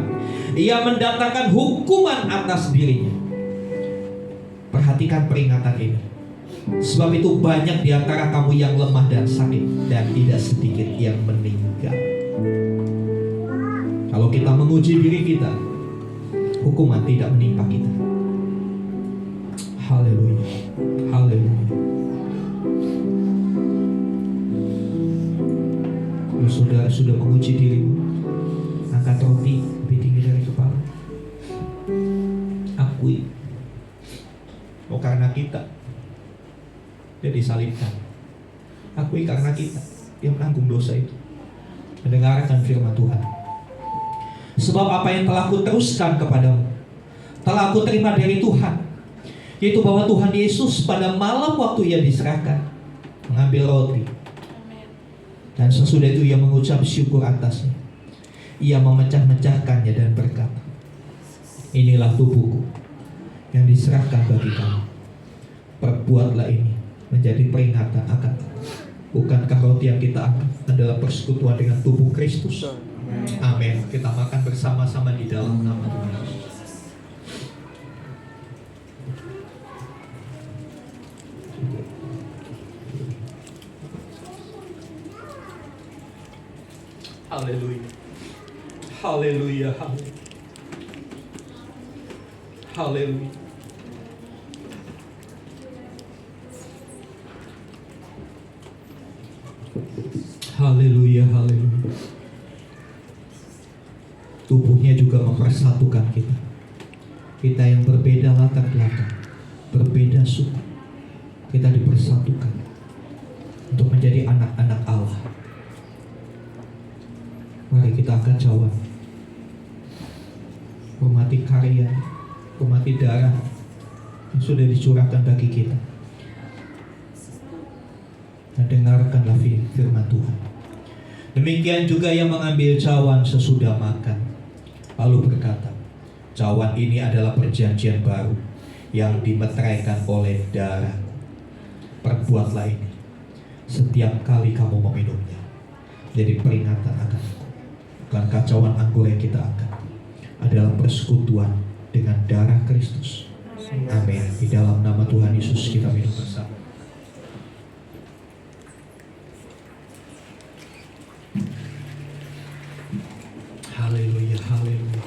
Speaker 2: ia mendatangkan hukuman atas dirinya. Perhatikan peringatan ini. Sebab itu banyak di antara kamu yang lemah dan sakit, dan tidak sedikit yang meninggal. Kalau kita menguji diri kita, hukuman tidak menimpa kita. Haleluya, haleluya. Kalau saudara sudah menguji dirimu, angkat roti lebih tinggi dari kepala. Akui, oh karena kita jadi disalibkan. Akui karena kita yang menanggung dosa itu. Mendengarkan firman Tuhan. Sebab apa yang telah aku teruskan kepadamu, telah aku terima dari Tuhan, yaitu bahwa Tuhan Yesus pada malam waktu ia diserahkan mengambil roti, dan sesudah itu ia mengucap syukur atasnya. Ia memecah-mecahkannya dan berkata, inilah tubuhku yang diserahkan bagi kamu. Perbuatlah ini menjadi peringatan akan. Bukankah roti yang kita angkat adalah persekutuan dengan tubuh Kristus? Amin. Kita makan bersama-sama di dalam nama Tuhan Yesus. Haleluya, haleluya, haleluya, haleluya. Haleluya, haleluya. Tubuhnya juga mempersatukan kita. Kita yang berbeda latar belakang, berbeda suku, kita dipersatukan untuk menjadi anak-anak Allah. Mari kita angkat cawan, hormati karya, hormati darah yang sudah dicurahkan bagi kita. dan dengarkanlah firman Tuhan. Demikian juga yang mengambil cawan sesudah makan, lalu berkata, cawan ini adalah perjanjian baru yang dimeteraikan oleh darah. Perbuatlah ini setiap kali kamu meminumnya, jadi peringatan akan aku. Bukankah cawan anggur yang kita angkat adalah persekutuan dengan darah Kristus? Amin. Di dalam nama Tuhan Yesus kita minum bersama. Haleluya, haleluya.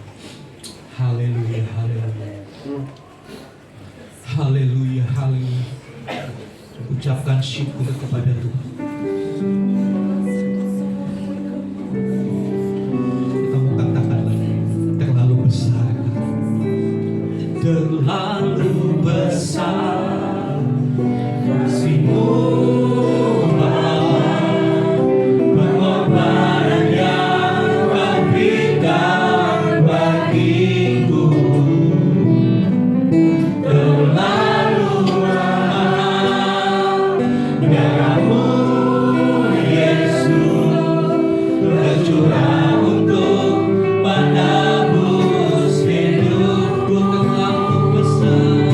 Speaker 2: Haleluya, haleluya. Haleluya, haleluya. Ucapkan syukur kepada Tuhan. Kamu katakan lagi, terlalu besar. Terlalu besar kasih-Mu, Bapa, pengorbanan yang Kau berikan bagiku. Terlalu mahal darah-Mu, Yesus, tercurah untuk menebus hidupku. Terlalu besar,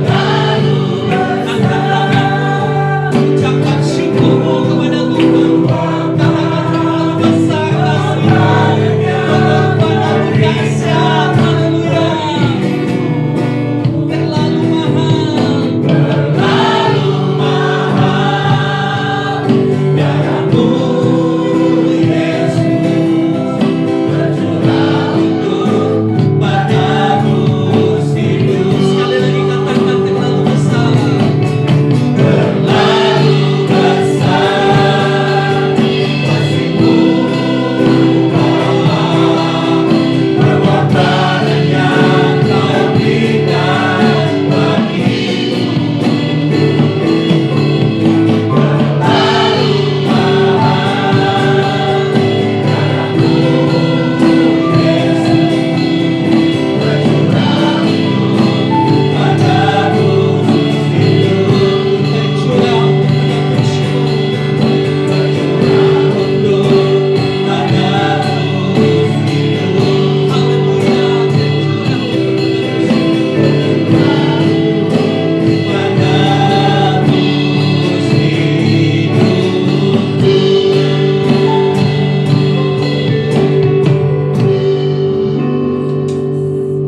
Speaker 2: terlalu besar. Ucapkan syukur kepada Tuhan. Terlalu besar kasih-Mu, pengorbanan dahsyat. Haleluya. Terlalu mahal, terlalu mahal darah-Mu, Yesus, tercurah untuk menebus hidup. Sekali lagi katakan, terlalu besar, terlalu besar kasih-Mu, pengorbanan yang Kau berikan bagiku. Terlalu mahal darah-Mu, Yesus, tercurah untuk menebus hidup. Tercurah untuk menebus hidup. Haleluya.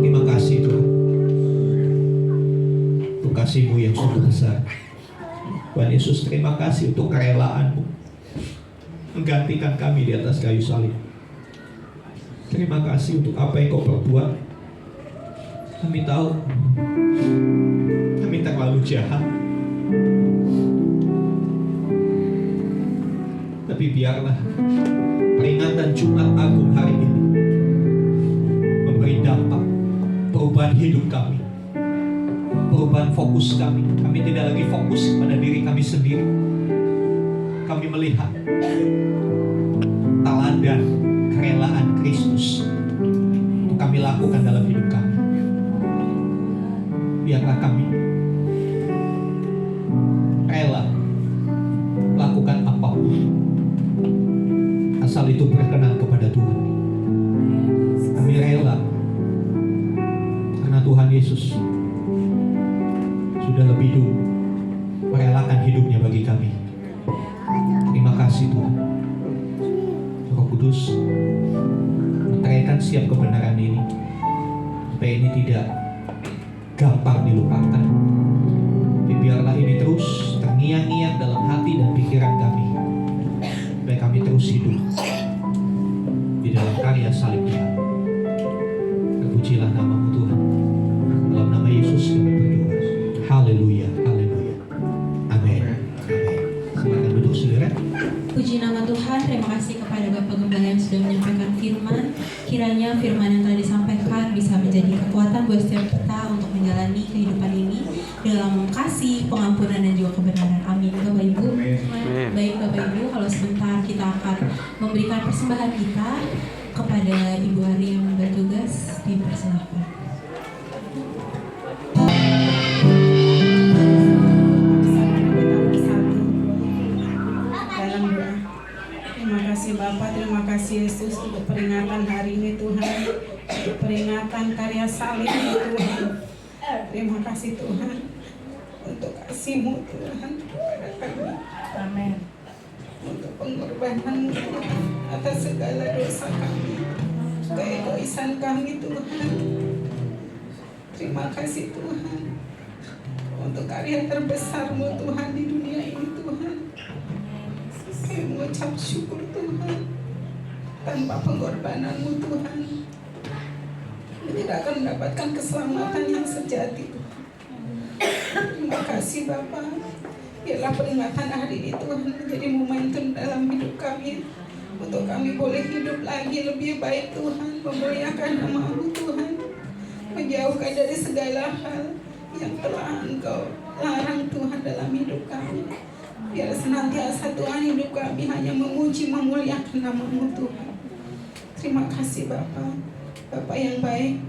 Speaker 2: Terima kasih Tuhan, untuk kasih-Mu yang sungguh besar. Tuhan Yesus, terima kasih untuk kerelaan-Mu menggantikan kami di atas kayu salib. Terima kasih untuk apa yang Kau perbuat. Kami tahu kami terlalu jahat, tapi biarlah peringatan Jumat Agung hari ini memberi dampak perubahan hidup kami, perubahan fokus kami. Kami tidak lagi fokus pada diri kami sendiri. Kami melihat teladan kerelaan Kristus untuk kami lakukan dalam hidup kami. Biarlah kami rela lakukan apapun asal itu berkenan kepada Tuhan. Kami rela karena Tuhan Yesus sudah lebih dulu merelakan hidupnya bagi kami. Terima kasih Tuhan. Roh Kudus, meteraikan setiap kebenaran ini supaya ini tidak gampang dilupakan. Tapi biarlah ini terus terngiang-ngiang dalam hati dan pikiran kami, supaya kami terus hidup di dalam karya salib Tuhan. Terpujilah nama-Mu Tuhan. Dalam nama Yesus kami berdoa. Haleluya, haleluya. Amin. Amin. Silakan duduk saudara.
Speaker 1: Puji nama Tuhan, terima kasih kepada Bapak Gembala yang sudah menyampaikan firman. Kiranya firman yang telah disampaikan bisa menjadi kekuatan buat setiap kita untuk menjalani kehidupan ini dalam kasih, pengampunan, dan juga kebenaran. Amin. Bapak Ibu. Baik Bapak Ibu, kalau sebentar kita akan memberikan persembahan kita kepada Ibu Ari yang bertugas, dipersilakan.
Speaker 4: kasih Bapa, terima kasih Yesus untuk peringatan hari ini Tuhan, untuk peringatan karya salib ini Tuhan. Terima kasih Tuhan untuk kasih-Mu Tuhan kepada kami.
Speaker 5: Amin.
Speaker 4: Untuk pengorbanan-Mu Tuhan atas segala dosa kami, keegoisan kami Tuhan. Terima kasih Tuhan untuk karya terbesar-Mu Tuhan di dunia ini Tuhan. Kami mengucap syukur Tuhan. Tanpa pengorbanan-Mu Tuhan, kami tidak akan mendapatkan keselamatan yang sejati Tuhan. Terima kasih Bapa. Biarlah peringatan hari ini Tuhan menjadi momentum dalam hidup kami, untuk kami boleh hidup lagi lebih baik Tuhan, memuliakan nama-Mu Tuhan, menjauhkan dari segala hal yang telah Engkau larang Tuhan dalam hidup kami. Biar senantiasa Tuhan hidup kami hanya memuji, memuliakan nama-Mu Tuhan. Terima kasih Bapa, Bapa yang baik.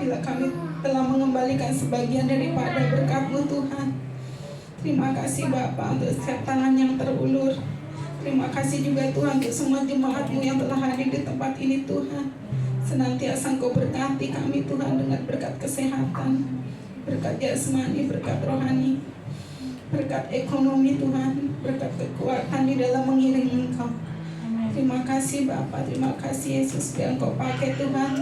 Speaker 4: Bila kami telah mengembalikan sebagian daripada berkat-Mu Tuhan, terima kasih Bapa untuk setiap tangan yang terulur. Terima kasih juga Tuhan untuk semua jemaat-Mu yang telah hadir di tempat ini Tuhan. Senantiasa Engkau berkati kami Tuhan dengan berkat kesehatan, berkat jasmani, berkat rohani, berkat ekonomi Tuhan, berkat kekuatan di dalam mengiring Engkau. Terima kasih Bapa, terima kasih Yesus, biar Engkau pakai Tuhan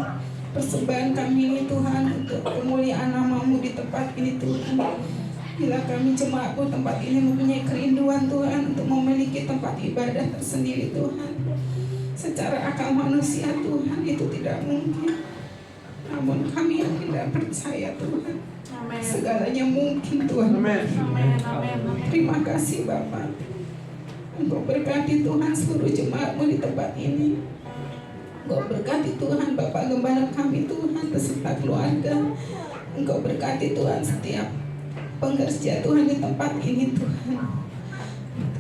Speaker 4: persembahan kami ini Tuhan untuk kemuliaan nama-Mu di tempat ini Tuhan. Bila kami jemaat-Mu tempat ini mempunyai kerinduan Tuhan untuk memiliki tempat ibadah tersendiri Tuhan, secara akal manusia Tuhan itu tidak mungkin. Namun kami yang tidak percaya Tuhan,
Speaker 5: Amin.
Speaker 4: segalanya mungkin Tuhan.
Speaker 5: Amin. Amin.
Speaker 4: Terima kasih Bapa. Engkau berkati Tuhan seluruh jemaat-Mu di tempat ini. Engkau berkati Tuhan Bapak Gembala kami Tuhan beserta keluarga. Engkau berkati Tuhan setiap pengerja Tuhan di tempat ini Tuhan.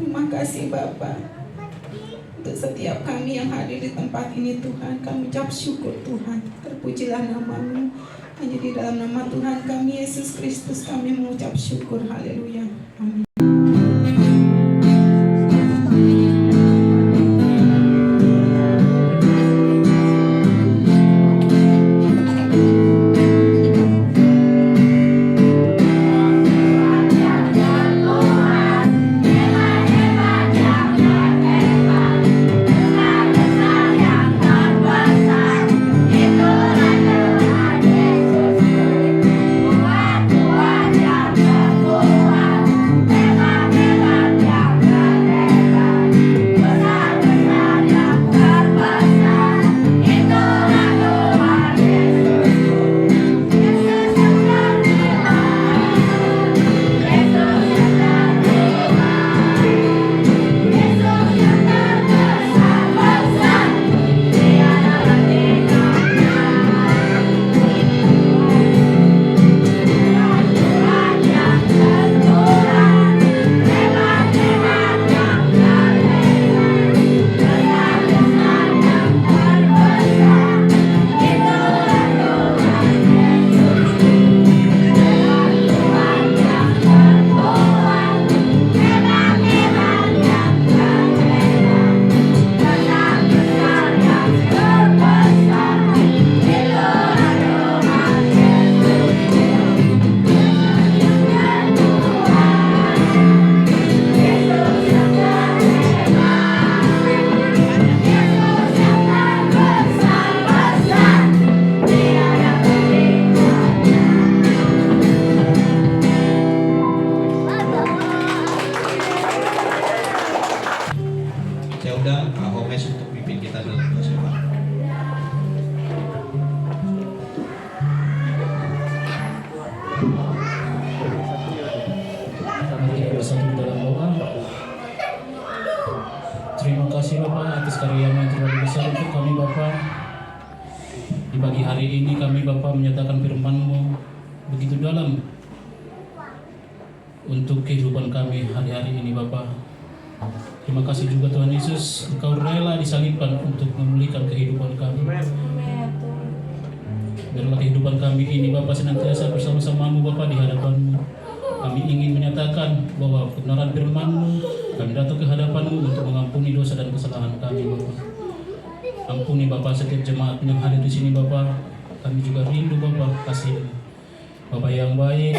Speaker 4: Terima kasih Bapa untuk setiap kami yang hadir di tempat ini Tuhan. Kami ucap syukur Tuhan. Terpujilah nama-Mu. Hanya di dalam nama Tuhan kami Yesus Kristus kami mengucap syukur. Haleluya. Amin.
Speaker 6: Terima kasih Bapak atas karya-Mu yang terlalu besar untuk kami Bapak. Di pagi hari ini kami Bapak menyatakan firman-Mu begitu dalam untuk kehidupan kami hari-hari ini Bapak. Terima kasih juga Tuhan Yesus, Engkau rela disalibkan untuk memulihkan kehidupan kami. Biarlah kehidupan kami ini Bapak senantiasa bersama-sama-Mu Bapak di hadapan-Mu. Kami ingin menyatakan bahwa kebenaran firman-Mu Kami datang ke hadapan-Mu untuk mengampuni dosa dan kesalahan kami, Bapa. Ampuni Bapa setiap jemaat yang hadir di sini, Bapa. Kami juga rindu Bapa kasih Bapa yang baik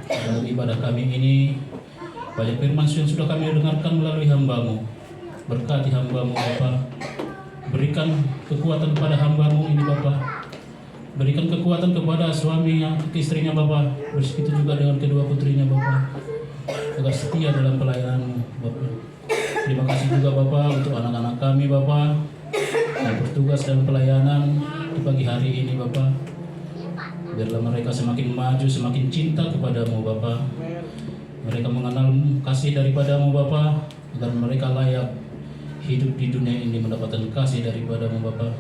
Speaker 6: dalam ibadah kami ini. Banyak firman yang sudah kami dengarkan melalui hamba-Mu. Berkati hamba-Mu Bapa. Berikan kekuatan kepada hamba-Mu ini Bapa. Berikan kekuatan kepada suaminya, istrinya Bapa. Begitu juga dengan kedua putrinya Bapa. Agar setia dalam pelayanan-Mu Bapa. Terima kasih juga Bapa untuk anak-anak kami Bapa yang bertugas dalam pelayanan di pagi hari ini Bapa. Biarlah mereka semakin maju, semakin cinta kepadamu Bapa. Mereka mengenal kasih daripadamu Bapa, agar mereka layak hidup di dunia ini mendapatkan kasih daripadamu Bapa.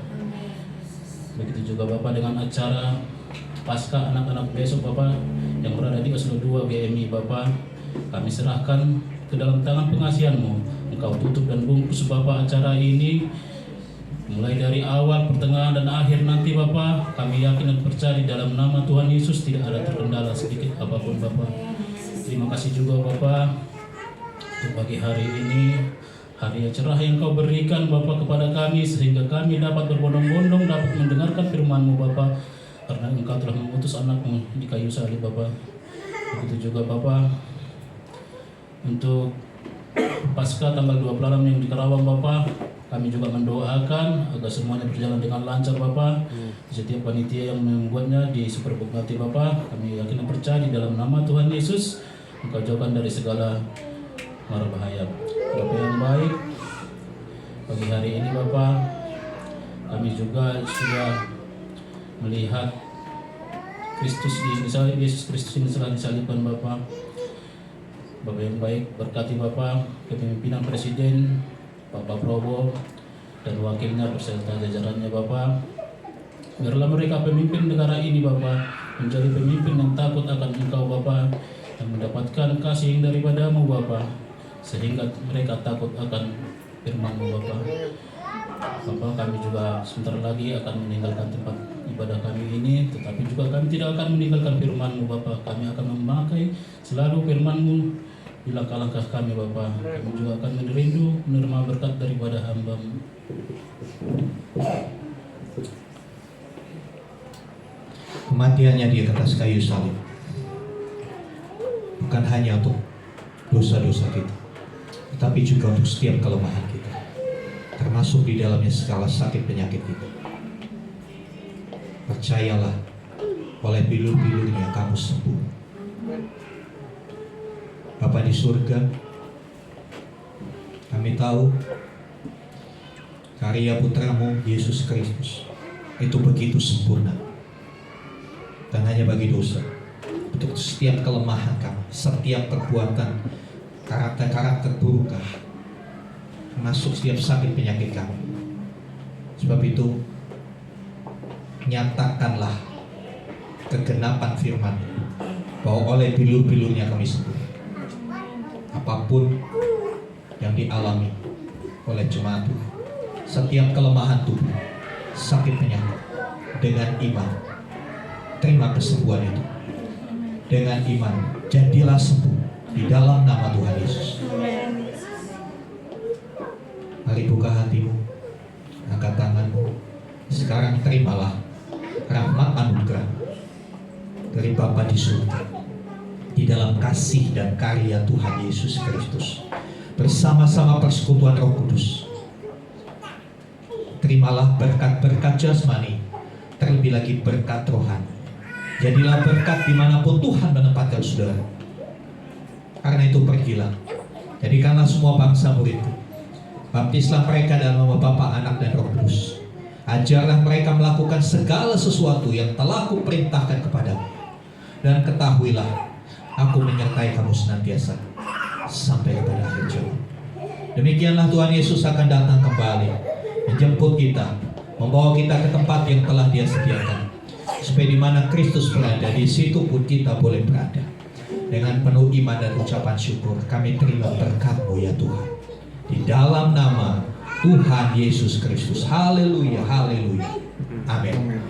Speaker 6: Begitu juga Bapa dengan acara Paskah anak-anak besok Bapa yang berada di Oslo 2 GMI Bapa. Kami serahkan ke dalam tangan pengasihan-Mu. Engkau tutup dan bungkus Bapa acara ini mulai dari awal, pertengahan, dan akhir nanti Bapa. Kami yakin dan percaya di dalam nama Tuhan Yesus tidak ada terkendala sedikit apapun Bapa. Terima kasih juga Bapa untuk pagi hari ini, hari yang cerah yang Kau berikan Bapa kepada kami, sehingga kami dapat berbondong-bondong dapat mendengarkan firman-Mu Bapa, karena Engkau telah mengutus anak-Mu di kayu salib Bapa. Begitu juga Bapa untuk Paskah tanggal 26 yang di Karawang Bapa. Kami juga mendoakan agar semuanya berjalan dengan lancar Bapa. Setiap panitia yang membuatnya di Superbook nanti Bapa, kami yakin dan percaya di dalam nama Tuhan Yesus Engkau jauhkan dari segala mara bahaya. Bapa yang baik, pagi hari ini Bapa, kami juga sudah melihat Kristus disalib, Yesus Kristus ini telah disalibkan Bapa. Bapa yang baik, berkati Bapa kepemimpinan Presiden Bapak Prabowo dan wakilnya beserta jajarannya Bapa. Biarlah mereka pemimpin negara ini Bapa, menjadi pemimpin yang takut akan Engkau Bapa, yang mendapatkan kasih yang daripadamu Bapa, sehingga mereka takut akan firman-Mu Bapa. Bapa, kami juga sebentar lagi akan meninggalkan tempat ibadah kami ini, tetapi juga kami tidak akan meninggalkan firman-Mu Bapa. Kami akan memakai selalu firman-Mu di langkah-langkah kami Bapa. Kami juga akan merindu menerima berkat daripada hamba-Mu.
Speaker 2: Kematiannya di atas kayu salib bukan hanya untuk dosa-dosa kita, tetapi juga untuk setiap kelemahan kita, termasuk di dalamnya segala sakit penyakit kita. Percayalah, oleh bilur-bilurnya kamu sembuh. Bapa di surga, kami tahu karya putramu Yesus Kristus itu begitu sempurna, dan hanya bagi dosa, untuk setiap kelemahan kami, setiap perbuatan karakter buruk kami, termasuk setiap sakit penyakit kami. Sebab itu, nyatakanlah kegenapan firman bahwa oleh bilur-bilurnya kami sembuh. Apapun yang dialami oleh jemaat Tuhan, setiap kelemahan tubuh, sakit penyakit, dengan iman terima kesembuhan itu. Dengan iman jadilah sembuh di dalam nama Tuhan Yesus. Mari buka hatimu, angkat tanganmu. Sekarang terimalah rahmat anugerah dari Bapa di surga, di dalam kasih dan karya Tuhan Yesus Kristus, bersama-sama persekutuan Roh Kudus. Terimalah berkat-berkat jasmani, terlebih lagi berkat rohani. Jadilah berkat dimanapun Tuhan menempatkan saudara. Karena itu pergilah, jadikanlah semua bangsa muridku. Baptislah mereka dalam nama Bapa, Anak, dan Roh Kudus. Ajarlah mereka melakukan segala sesuatu yang telah kuperintahkan kepadamu. Dan ketahuilah, aku menyertai kamu senantiasa sampai kepada akhir zaman. Demikianlah Tuhan Yesus akan datang kembali, menjemput kita, membawa kita ke tempat yang telah Dia sediakan, supaya di mana Kristus berada, di situ pun kita boleh berada. Dengan penuh iman dan ucapan syukur, kami terima berkat-Mu ya Tuhan, di dalam nama Tuhan Yesus Kristus. Haleluya, haleluya, amin.